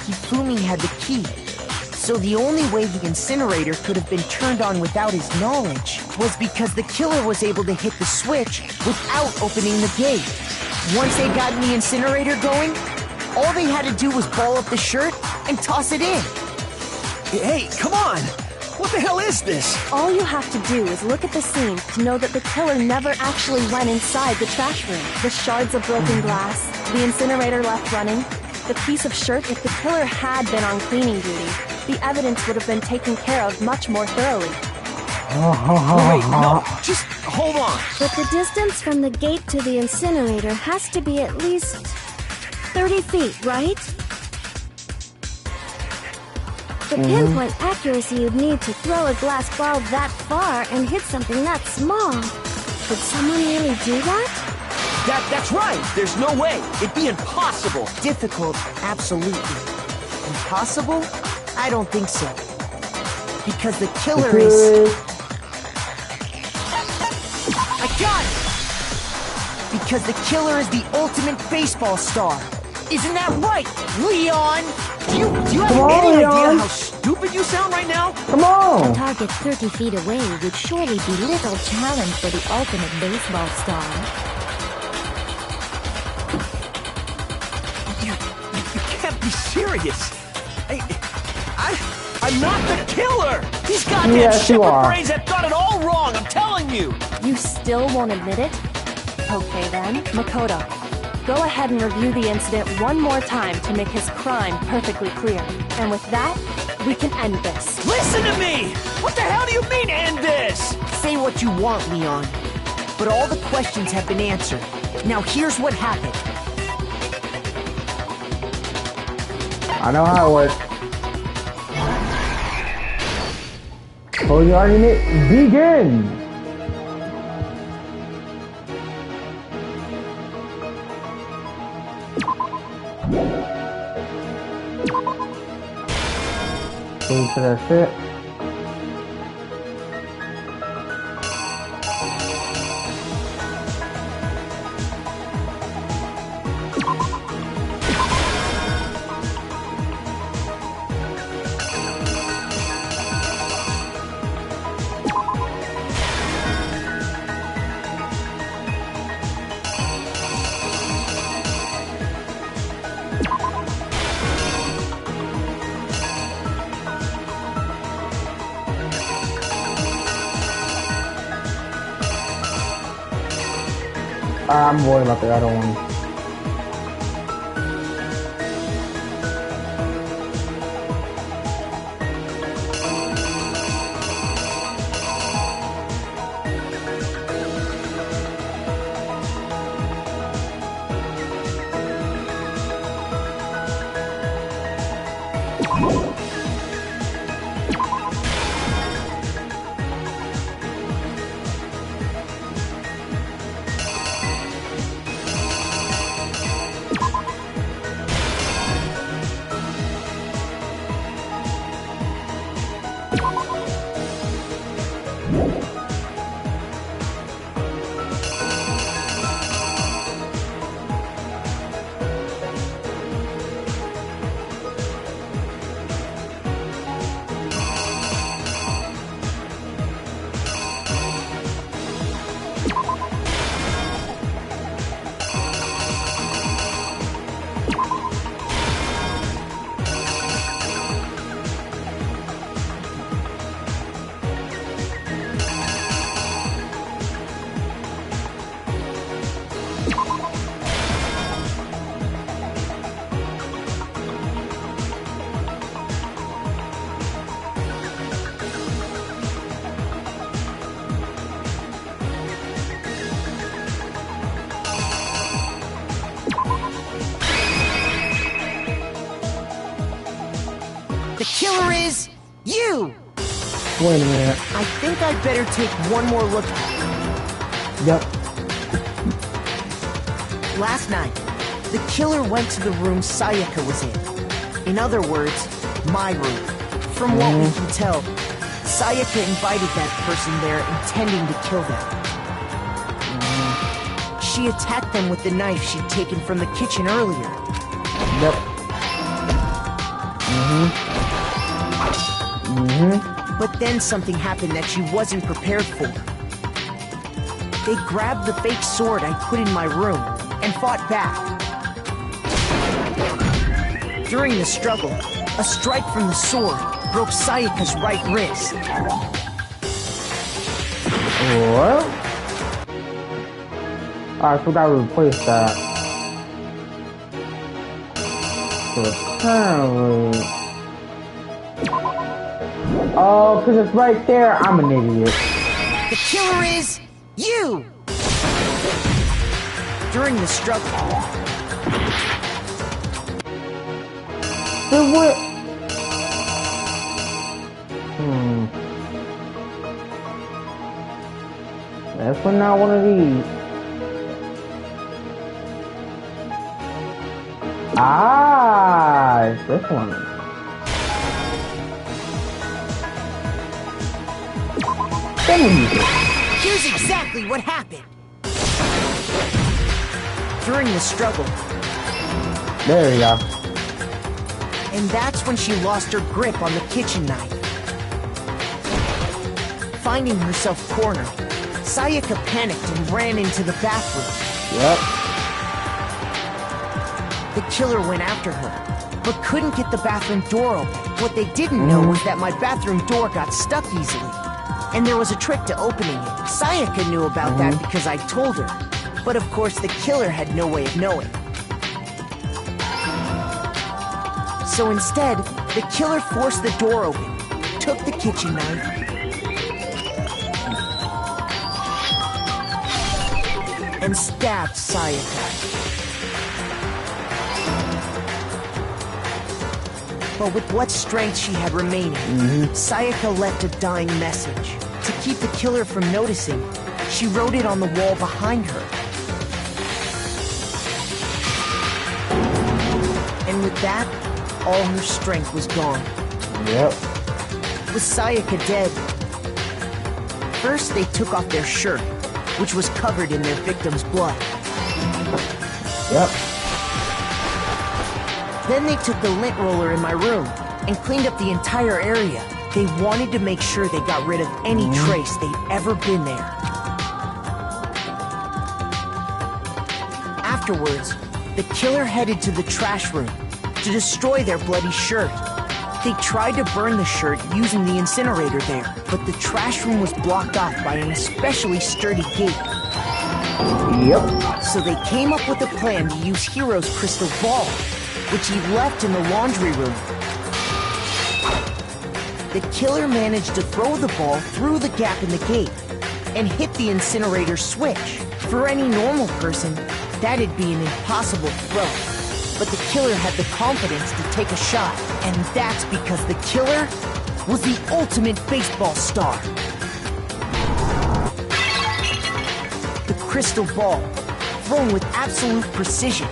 Speaker 5: Hifumi had the key, so the only way the incinerator could have been turned on without his knowledge was because the killer was able to hit the switch without opening the gate. Once they got the incinerator going, all they had to do was ball up the shirt and toss it in.
Speaker 10: Hey, come on! What the hell is this?
Speaker 7: All you have to do is look at the scene to know that the killer never actually went inside the trash room. The shards of broken glass, the incinerator left running, the piece of shirt. If the killer had been on cleaning duty, the evidence would have been taken care of much more thoroughly.
Speaker 10: Wait, no, just hold on.
Speaker 16: But the distance from the gate to the incinerator has to be at least 30 feet, right? The pinpoint accuracy you'd need to throw a glass ball that far and hit something that small. Could someone really do that?
Speaker 10: That's right. There's no way. It'd be impossible.
Speaker 5: Difficult, absolutely. Impossible? I don't think so. Because the killer is... I got it! Because the killer is the ultimate baseball star. Isn't that right, Leon? Do you have any idea how stupid you sound right now?
Speaker 1: Come on!
Speaker 4: A target 30 feet away would surely be little challenge for the ultimate baseball star.
Speaker 10: You can't be serious. I'm not the killer! These goddamn
Speaker 1: Yes, you
Speaker 10: shepherd
Speaker 1: are.
Speaker 10: brains have got it all wrong, I'm telling you!
Speaker 7: You still won't admit it? Okay then, Makoto. Go ahead and review the incident one more time to make his crime perfectly clear. And with that, we can end this.
Speaker 10: Listen to me! What the hell do you mean, end this?
Speaker 5: Say what you want, Leon. But all the questions have been answered. Now here's what happened.
Speaker 1: I know how it works. Close your argument, begin! So that's it. I'm worried about the other one.
Speaker 5: killer is you!
Speaker 1: Wait a minute.
Speaker 5: I think I'd better take one more look.
Speaker 1: Yep.
Speaker 5: Last night, the killer went to the room Sayaka was in. In other words, my room. From what we can tell, Sayaka invited that person there intending to kill them. She attacked them with the knife she'd taken from the kitchen earlier.
Speaker 1: Yep.
Speaker 5: But then something happened that she wasn't prepared for. They grabbed the fake sword I put in my room and fought back. During the struggle, a strike from the sword broke Sayaka's right wrist.
Speaker 1: What? Alright, so we gotta replace that. So apparently... Oh, cause it's right there. I'm an idiot.
Speaker 5: The killer is you! During the struggle...
Speaker 1: Then what? That's not one of these. Ah, it's this one.
Speaker 5: Here's exactly what happened. During the struggle.
Speaker 1: There you go.
Speaker 5: And that's when she lost her grip on the kitchen knife. Finding herself cornered, Sayaka panicked and ran into the bathroom.
Speaker 1: Yep.
Speaker 5: The killer went after her, but couldn't get the bathroom door open. What they didn't know was that my bathroom door got stuck easily. And there was a trick to opening it. Sayaka knew about that because I told her. But of course, the killer had no way of knowing. So instead, the killer forced the door open, took the kitchen knife, and stabbed Sayaka. But with what strength she had remaining, Sayaka left a dying message. To keep the killer from noticing, she wrote it on the wall behind her. And with that, all her strength was gone.
Speaker 1: Yep.
Speaker 5: With Sayaka dead, first they took off their shirt, which was covered in their victim's blood.
Speaker 1: Yep.
Speaker 5: Then they took the lint roller in my room and cleaned up the entire area. They wanted to make sure they got rid of any trace they'd ever been there. Afterwards, the killer headed to the trash room to destroy their bloody shirt. They tried to burn the shirt using the incinerator there, but the trash room was blocked off by an especially sturdy gate.
Speaker 1: Yep.
Speaker 5: So they came up with a plan to use Hiro's crystal ball, which he left in the laundry room. The killer managed to throw the ball through the gap in the gate and hit the incinerator switch. For any normal person, that'd be an impossible throw. But the killer had the confidence to take a shot, and that's because the killer was the ultimate baseball star. The crystal ball, thrown with absolute precision,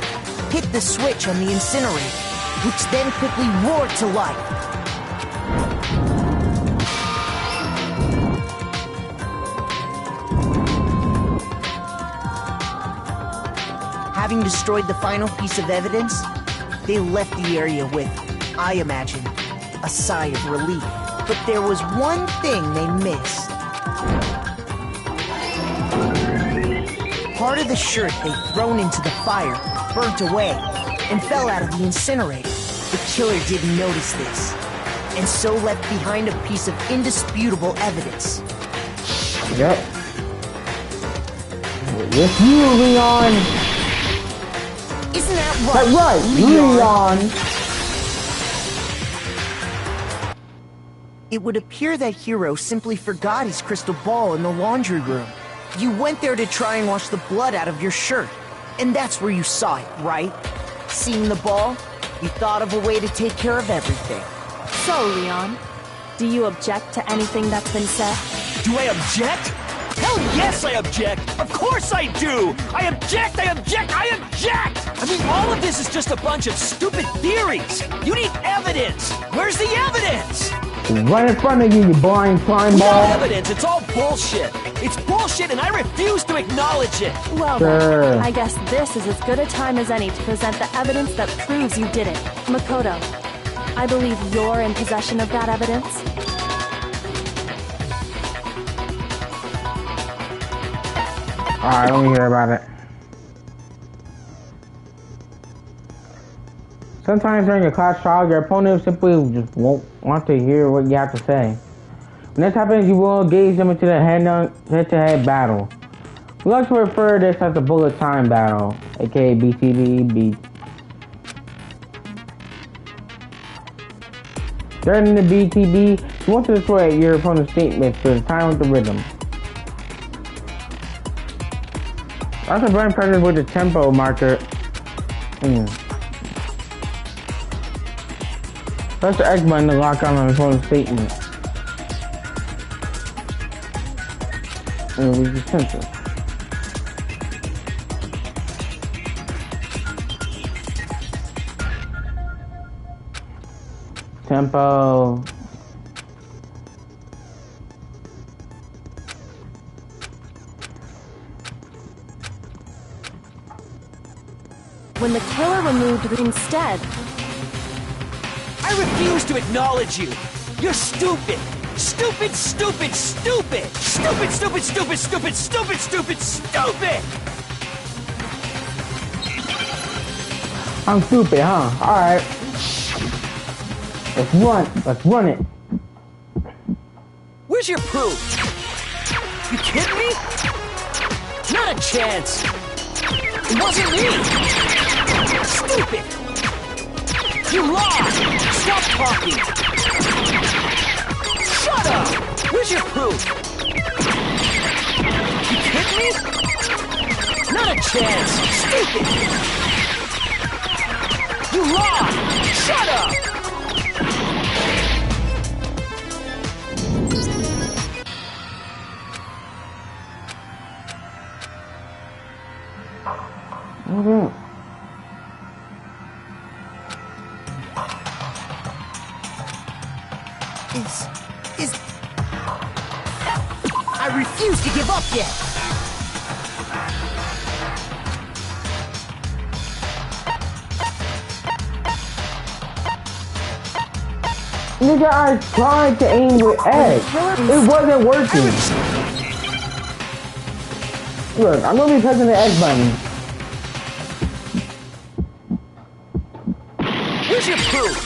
Speaker 5: hit the switch on the incinerator, which then quickly roared to life. Having destroyed the final piece of evidence, they left the area with, I imagine, a sigh of relief. But there was one thing they missed. Part of the shirt they'd thrown into the fire burnt away and fell out of the incinerator. The killer didn't notice this, and so left behind a piece of indisputable evidence.
Speaker 1: Yep. With you, Leon.
Speaker 5: Isn't that right?
Speaker 1: Right, Leon.
Speaker 5: It would appear that Hiro simply forgot his crystal ball in the laundry room. You went there to try and wash the blood out of your shirt, and that's where you saw it, right? Seeing the ball, you thought of a way to take care of everything.
Speaker 7: So, Leon, do you object to anything that's been said?
Speaker 10: Do I object? Hell yes, I object! Of course I do! I object! I object! I object! I mean, all of this is just a bunch of stupid theories! You need evidence! Where's the evidence?
Speaker 1: Right in front of you, you blind slime ball.
Speaker 10: No evidence! It's all bullshit! It's bullshit and I refuse to acknowledge it!
Speaker 7: Well then, I guess this is as good a time as any to present the evidence that proves you did it. Makoto, I believe you're in possession of that evidence.
Speaker 1: Alright, let me hear about it. Sometimes during a class trial, your opponent simply just won't want to hear what you have to say. When this happens, you will engage them into the head-to-head battle. We like to refer to this as the bullet time battle, aka BTB. During the BTB, you want to destroy your opponent's statements to the time with the rhythm. Also burn pressure with the tempo marker. Press the X button to lock on an opponent's statement. We just censor. Tempo.
Speaker 7: When the killer removed instead.
Speaker 10: I refuse to acknowledge you! You're stupid! Stupid, stupid, stupid! Stupid, stupid, stupid, stupid, stupid, stupid, stupid!
Speaker 1: I'm stupid, huh? Alright. Let's run it.
Speaker 10: Where's your proof? You kidding me? Not a chance! It wasn't me! Stupid! You lied! Stop talking! Shut up! Where's your proof? You kidding me? Not a chance! Stupid! You lied! Shut up!
Speaker 5: I refuse to give up yet!
Speaker 1: Nigga, I tried to aim with X. It wasn't working. Look, I'm gonna be pressing the X button.
Speaker 10: Where's your proof?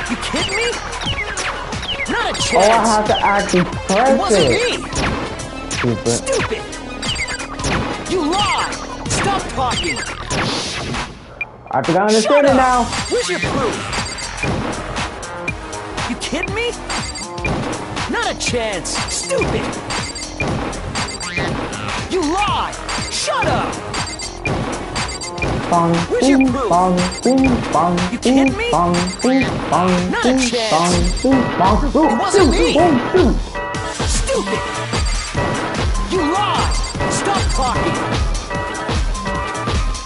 Speaker 10: You kidding me? Not a chance!
Speaker 1: Oh, I have to actually press
Speaker 10: it! Wasn't me!
Speaker 1: Stupid.
Speaker 10: You lied! Stop talking!
Speaker 1: I think I understand it now.
Speaker 10: Where's your proof? You kidding me? Not a chance! Stupid! You lied! Shut up!
Speaker 1: Bong,
Speaker 10: where's your proof?
Speaker 1: Bong, bong,
Speaker 10: you kidding me?
Speaker 1: Bong, bong,
Speaker 10: not a chance! It wasn't me! Stupid! You lied! Stop talking!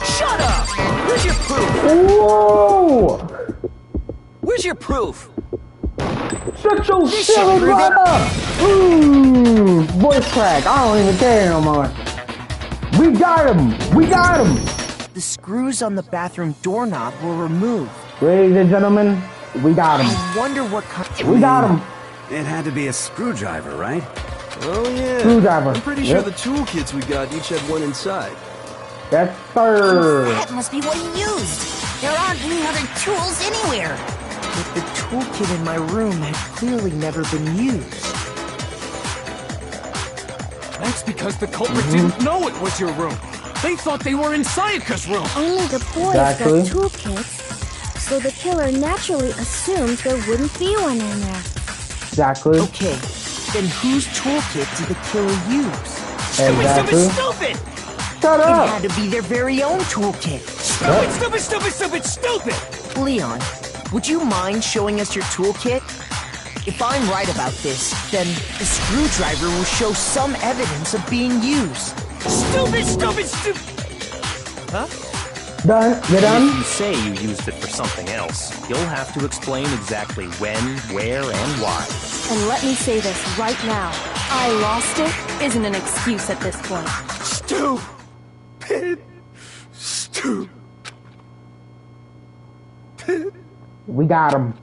Speaker 10: Shut up! Where's your proof?
Speaker 1: Whoa!
Speaker 10: Where's your proof?
Speaker 1: Shut your silly butt up! Voice crack. I don't even care no more. We got him! We got him!
Speaker 5: The screws on the bathroom doorknob were removed.
Speaker 1: Ladies and gentlemen, we got him.
Speaker 5: I wonder what kind...
Speaker 1: We got him!
Speaker 6: It had to be a screwdriver, right?
Speaker 15: Oh yeah.
Speaker 1: Screwdriver.
Speaker 15: I'm pretty sure the toolkits we got each had one inside.
Speaker 1: Yes, sir.
Speaker 12: That must be what he used. There aren't any other tools anywhere.
Speaker 5: But the toolkit in my room had clearly never been used.
Speaker 3: That's because the culprit didn't know it was your room. They thought they were in Sayaka's room.
Speaker 16: Only the boys got toolkits, so the killer naturally assumed there wouldn't be one in there.
Speaker 1: Exactly.
Speaker 5: Okay, then whose toolkit did the killer use?
Speaker 1: Exactly.
Speaker 10: Stupid!
Speaker 1: Shut up!
Speaker 5: It had to be their very own toolkit.
Speaker 10: Stupid!
Speaker 5: Leon, would you mind showing us your toolkit? If I'm right about this, then the screwdriver will show some evidence of being used.
Speaker 10: Stupid! Huh?
Speaker 1: Done. You're done?
Speaker 8: If you say you used it for something else, you'll have to explain exactly when, where, and why.
Speaker 7: And let me say this right now. I lost it isn't an excuse at this point.
Speaker 15: Stupid.
Speaker 1: We got him.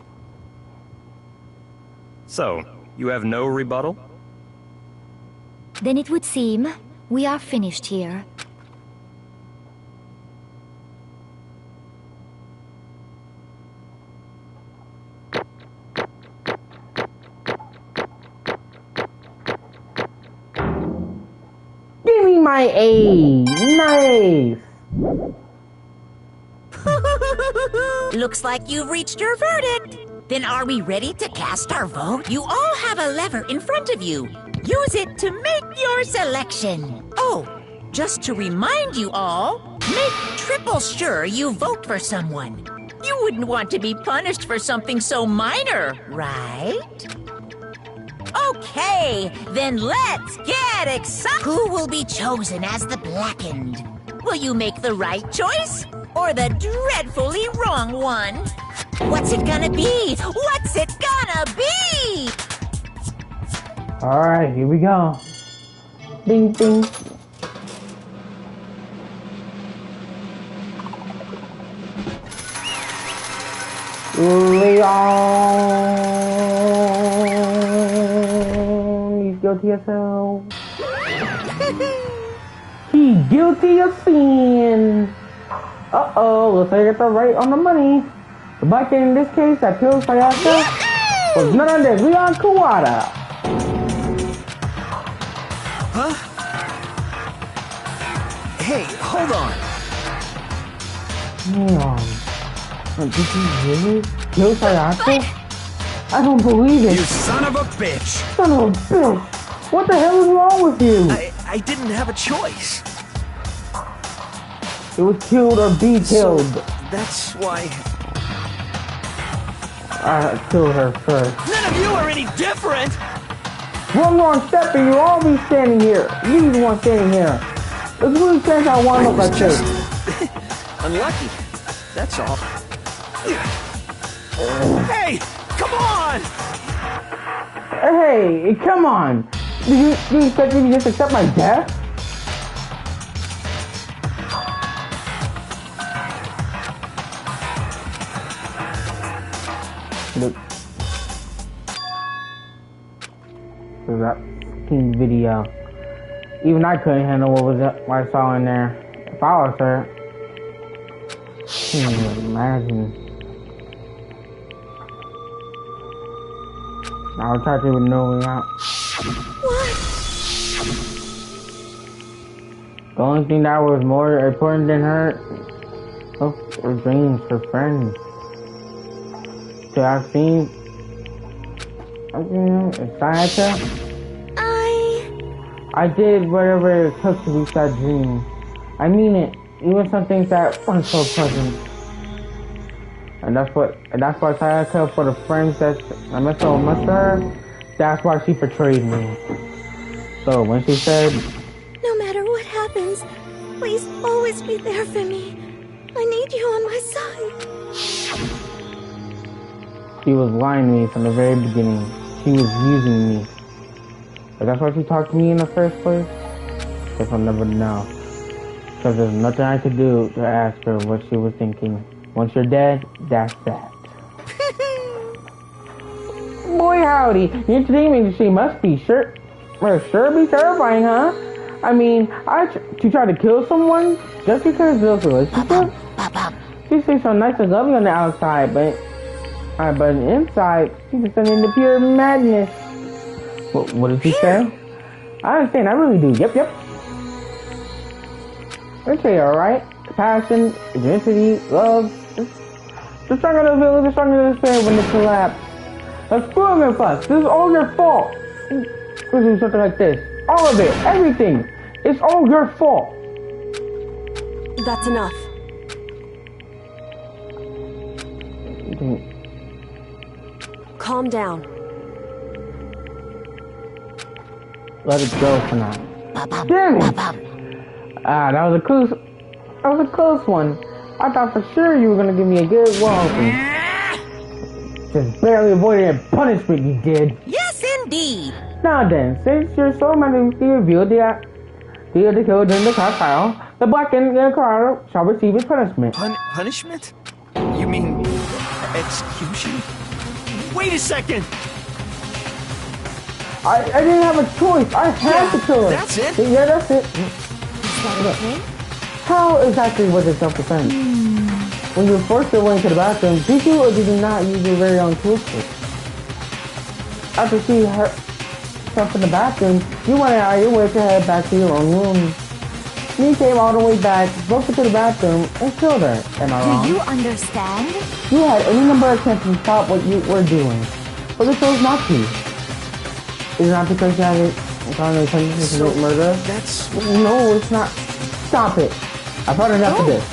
Speaker 8: So, you have no rebuttal?
Speaker 4: Then it would seem we are finished here.
Speaker 1: Give me my A. Nice.
Speaker 12: Looks like you've reached your verdict. Then are we ready to cast our vote? You all have a lever in front of you. Use it to make your selection. Oh, just to remind you all, make triple sure you vote for someone. You wouldn't want to be punished for something so minor, right? Okay, then let's get excited. Who will be chosen as the Blackened? Will you make the right choice or the dreadfully wrong one? What's it gonna be? What's it gonna be?
Speaker 1: Alright, here we go. Ding ding. Leon, he's guilty as hell. He's guilty of sin. Uh-oh, looks like I got the right on the money. The bike in this case that kills Sayaka was none other than Leon Kawada.
Speaker 10: Huh? Hey, hold on.
Speaker 1: Leon, did you really kill Sayaka? I don't believe it.
Speaker 6: You son of a bitch!
Speaker 1: Son of a bitch! What the hell is wrong with you?
Speaker 10: I didn't have a choice.
Speaker 1: It was killed or be killed.
Speaker 10: That's why...
Speaker 1: I killed her first.
Speaker 10: None of you are any different!
Speaker 1: One wrong step and you'll all be standing here. You the one standing here. There's really chance I want to look like this.
Speaker 10: Unlucky. That's all. Hey! Come on!
Speaker 1: Hey, come on! Do you expect me to just accept my death? Look. So that fucking video. Even I couldn't handle what I saw in there. If I was her. Can't even imagine. I would try to no way out.
Speaker 16: What?
Speaker 1: The only thing that was more important than her were dreams for friends. So I've seen Sayaka. I did whatever it took to reach that dream. I mean it. Even some things that weren't so pleasant. And that's why Sayaka, for the friends that I met so much to her, that's why she betrayed me. So when she said,
Speaker 16: No matter what happens, please always be there for me. I need you on my side.
Speaker 1: she was lying to me from the very beginning. She was using me. But that's why she talked to me in the first place? Guess I'll never know. Because there's nothing I could do to ask her what she was thinking. Once you're dead, that's that. Boy howdy, the entertainment industry must be sure be terrifying, huh? I mean, to try to kill someone just because of a relationship? She seems so nice and lovely on the outside, but inside, she's just turning into pure madness. What did she say? I understand, I really do. Yep. Okay, alright. Passion, intensity, love. The stronger the villain, the stronger the spirit when they collapse. Let's screw him and fuss. This is all your fault. Let's do something like this. All of it, everything. It's all your fault.
Speaker 7: That's enough. calm down.
Speaker 1: Let it go for now. Damn it! Ah, that was a close one. I thought for sure you were gonna give me a good welcome. Just barely avoided a punishment you did.
Speaker 12: Yes, indeed.
Speaker 1: Now then, since your soul magically revealed the kill during the trial, the black and the crowd shall receive his punishment.
Speaker 10: Punishment? You mean execution? Wait a second!
Speaker 1: I didn't have a choice. I had to kill her.
Speaker 10: That's it?
Speaker 1: Yeah, that's it.
Speaker 4: Is that okay?
Speaker 1: How exactly was it self-defense? When you were forced to went to the bathroom, did you or did you not use your very own toolkit? After she hurt herself in the bathroom, you went out of your way to head back to your own room. You came all the way back, broke into the bathroom, and killed her. Am I wrong?
Speaker 4: Do you understand?
Speaker 1: You had any number of chances to stop what you were doing, but you chose not to. Is it not because you had it to commit murder?
Speaker 10: That's...
Speaker 1: No, it's not. Stop it. I've had enough of this.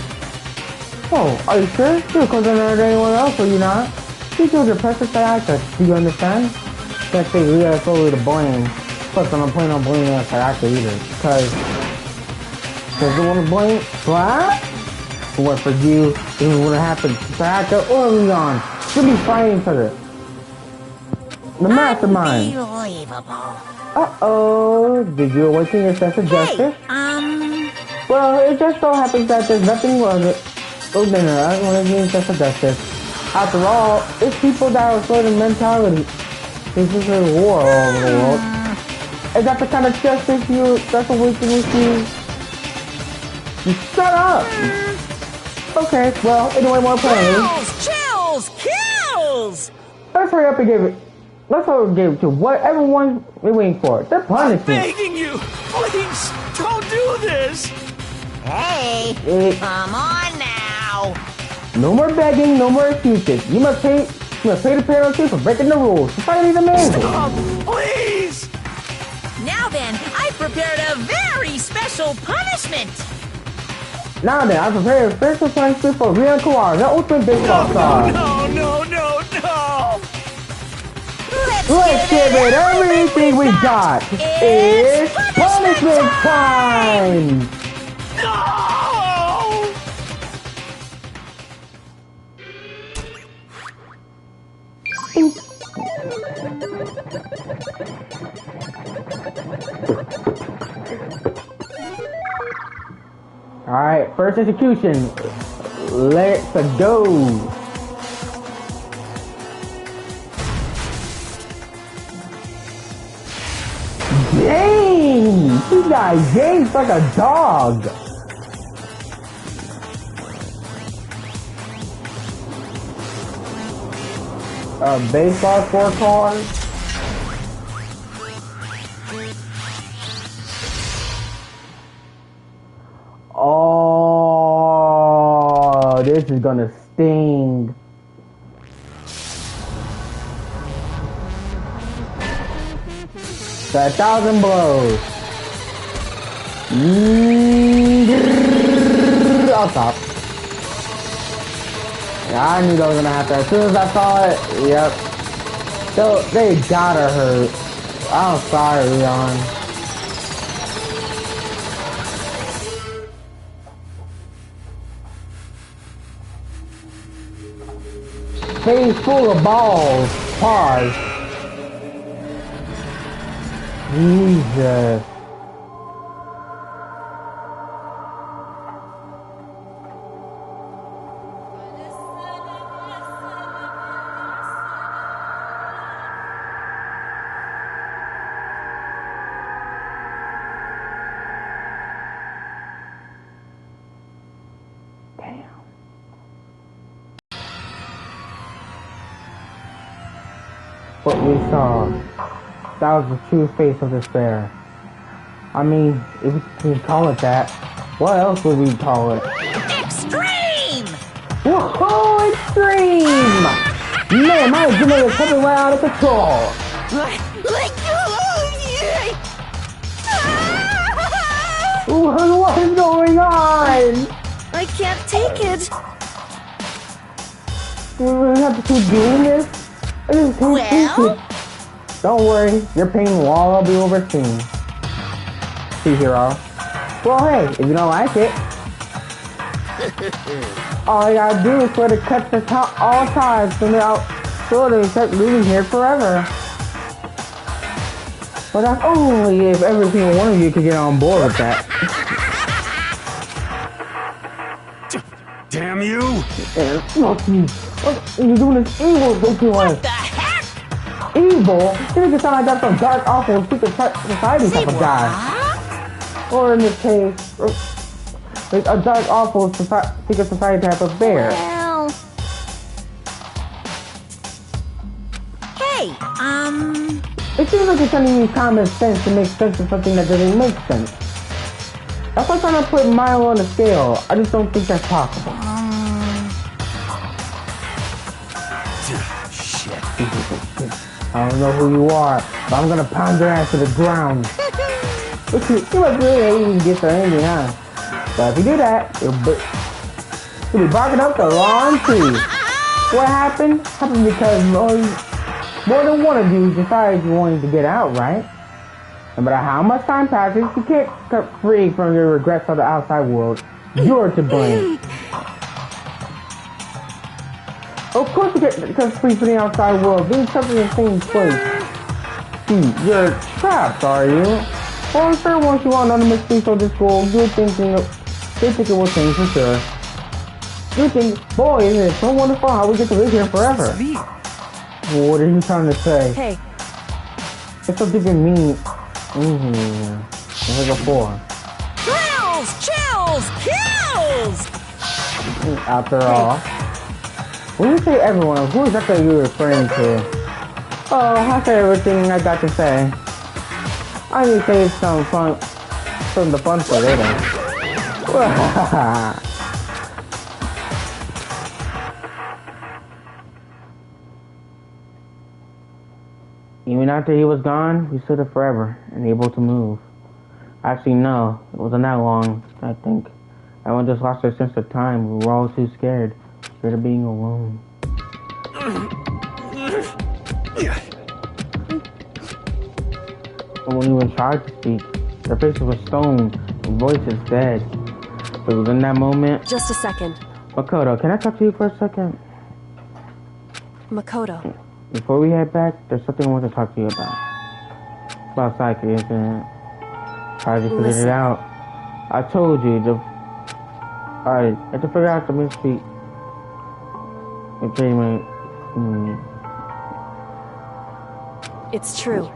Speaker 1: Oh, are you sure? You're closer than anyone else, are you not? You killed your precious character. Do you understand? Can't say we are solely to blame. Plus, I don't plan on blaming that character either. Because the one to blame, what? What for you? This wouldn't happen to character or Leon. You'll be fighting for this. The mastermind.
Speaker 12: Unbelievable.
Speaker 1: Uh-oh. Did you awaken your sense of justice? Well, it just so happens that there's nothing wrong with it when it's sense of justice. After all, it's people that are sort of mentality. This is a war all over the world. Is that the kind of justice that's awakening with you? You shut up! Okay, well, anyway, more plainly.
Speaker 12: Chills! Kills!
Speaker 1: Let's hurry up and give it. Let's hurry up and give it to what everyone's waiting for. The punishment.
Speaker 10: I'm begging you! Please, don't do this!
Speaker 12: Hey, come on now.
Speaker 1: No more begging, no more excuses. You must pay the penalty for breaking the rules. Society demands it.
Speaker 10: Stop, please!
Speaker 12: Now then, I prepared a very special punishment.
Speaker 1: Now then, I prepared a special punishment for Rian Kawar, the ultimate baseball star.
Speaker 10: No!
Speaker 1: Let's give it everything we got. It's punishment time!
Speaker 10: No!
Speaker 1: Alright, first execution. Let's go. Dang! She got yanked like a dog. A baseball scorecard. Oh, this is gonna sting. The 1,000 blows. I'll stop. Yeah, I knew that was gonna happen. As soon as I saw it, yep. So they gotta hurt. I'm sorry, Leon. Face full of balls. Pause. Jesus. What we saw, that was the true face of despair. I mean, if we can call it that, what else would we call it?
Speaker 12: Extreme!
Speaker 1: Whoa, extreme! Man, my adrenaline is coming right out of control. What is going on?
Speaker 7: I can't take it.
Speaker 1: We really have to keep doing this?
Speaker 12: Well?
Speaker 1: Don't worry, your pain will all be overseen. See, hero. Well, hey, if you don't like it, all you gotta do is swear to cut the top all ties from the outfield and start living here forever. But that's only if every single one of you could get on board with that.
Speaker 6: Damn you!
Speaker 1: Look, you're doing this evil, don't you want?
Speaker 12: What the heck?
Speaker 1: Evil? You make it sound like that's some dark, awful, secret society type of guy. Or in this case, like a dark, awful secret society type of bear.
Speaker 12: Well... Hey,
Speaker 1: It seems like you're trying to use common sense to make sense of something that doesn't make sense. That's why I'm trying to put Milo on the scale. I just don't think that's possible.
Speaker 6: Shit.
Speaker 1: I don't know who you are, but I'm gonna pound your ass to the ground. You must really hate eating gifts or anything, huh? But if you do that, you'll be barking up the wrong tree. What happened? Happened because more than one of you decided you wanted to get out, right? No matter how much time passes, you can't cut free from your regrets of the outside world. You're to blame. Of course you get cut free from the outside world. Being stuck in the same place. You're trapped, are you? Well, I'm sure once you want another mystery of this world, you'll think it will change for sure. You think, boy, isn't it so wonderful how we get to live here forever? What are you trying to say?
Speaker 7: Hey.
Speaker 1: It's so deep in me. Like before.
Speaker 12: Thrills, chills, kills!
Speaker 1: After all. When you say everyone, who exactly are you referring to? Oh, I say everything I got to say. I need to save some of the fun for later. Even after he was gone, we stood up forever and able to move. Actually, no, it wasn't that long, I think. Everyone just lost their sense of time. We were all too scared of being alone. No one even tried to speak. Their faces were stone, their voices dead. But it was in that moment...
Speaker 7: Just a second.
Speaker 1: Makoto, can I talk to you for a second?
Speaker 7: Makoto.
Speaker 1: Before we head back, there's something I want to talk to you about. About Psyche, incident. I just figured it out. I told you, I had to figure out the mystery.
Speaker 7: It's true.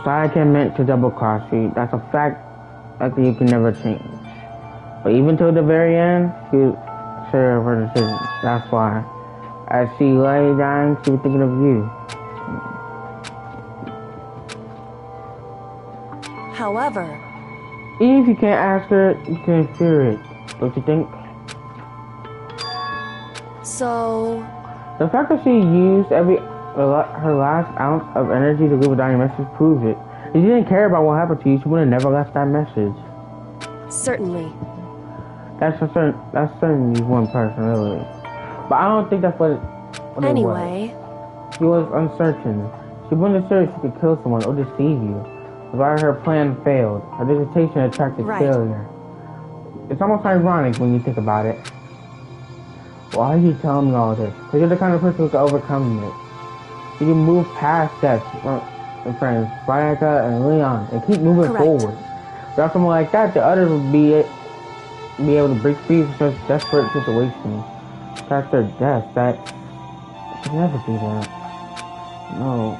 Speaker 1: Psyche meant to double cross you. That's a fact that you can never change. But even till the very end, she was sure of her decision. That's why. As she lay dying, she was thinking of you.
Speaker 7: However,
Speaker 1: even if you can't ask her, you can feel it. Don't you think?
Speaker 7: So...
Speaker 1: The fact that she used her last ounce of energy to leave a dying message proves it. If she didn't care about what happened to you, she would have never left that message.
Speaker 7: Certainly.
Speaker 1: That's certainly one personality. But I don't think that's what
Speaker 7: anyway.
Speaker 1: It was. She was uncertain. She wasn't sure if she could kill someone or deceive you. That's why her plan failed. Her dissertation attracted failure. It's almost ironic when you think about it. Why are you telling me all this? Because you're the kind of person who can overcome it. You can move past death from friends, Sayaka and Leon, and keep moving forward. Without someone like that, the others would be able to break free from such desperate situations. That's their death. That should never do that. No.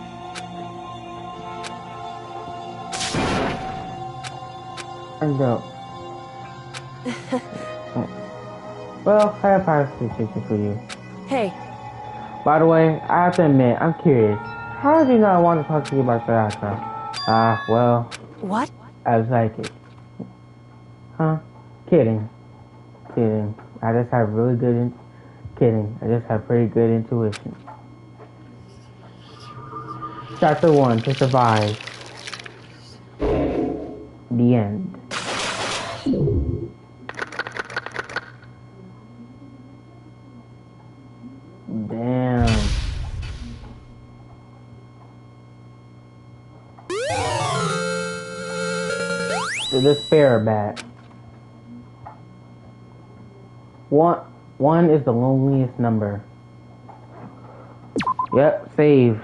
Speaker 1: And well, I have a situation for you.
Speaker 7: Hey.
Speaker 1: By the way, I have to admit, I'm curious. How did you know I want to talk to you about Sayaka? Well...
Speaker 7: What?
Speaker 1: I like it. Huh? Kidding. I just have really good... Kidding. I just have pretty good intuition. Chapter 1, to survive. The end. Damn. the despair bat. One is the loneliest number. Yep, save.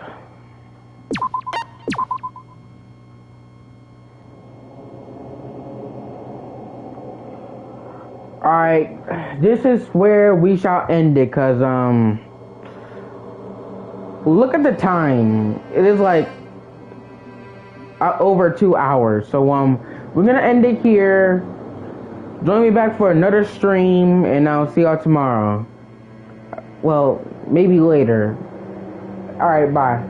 Speaker 1: Alright, this is where we shall end it, cause look at the time. It is like over 2 hours. So we're gonna end it here. Join me back for another stream, and I'll see y'all tomorrow. Well, maybe later. Alright, bye.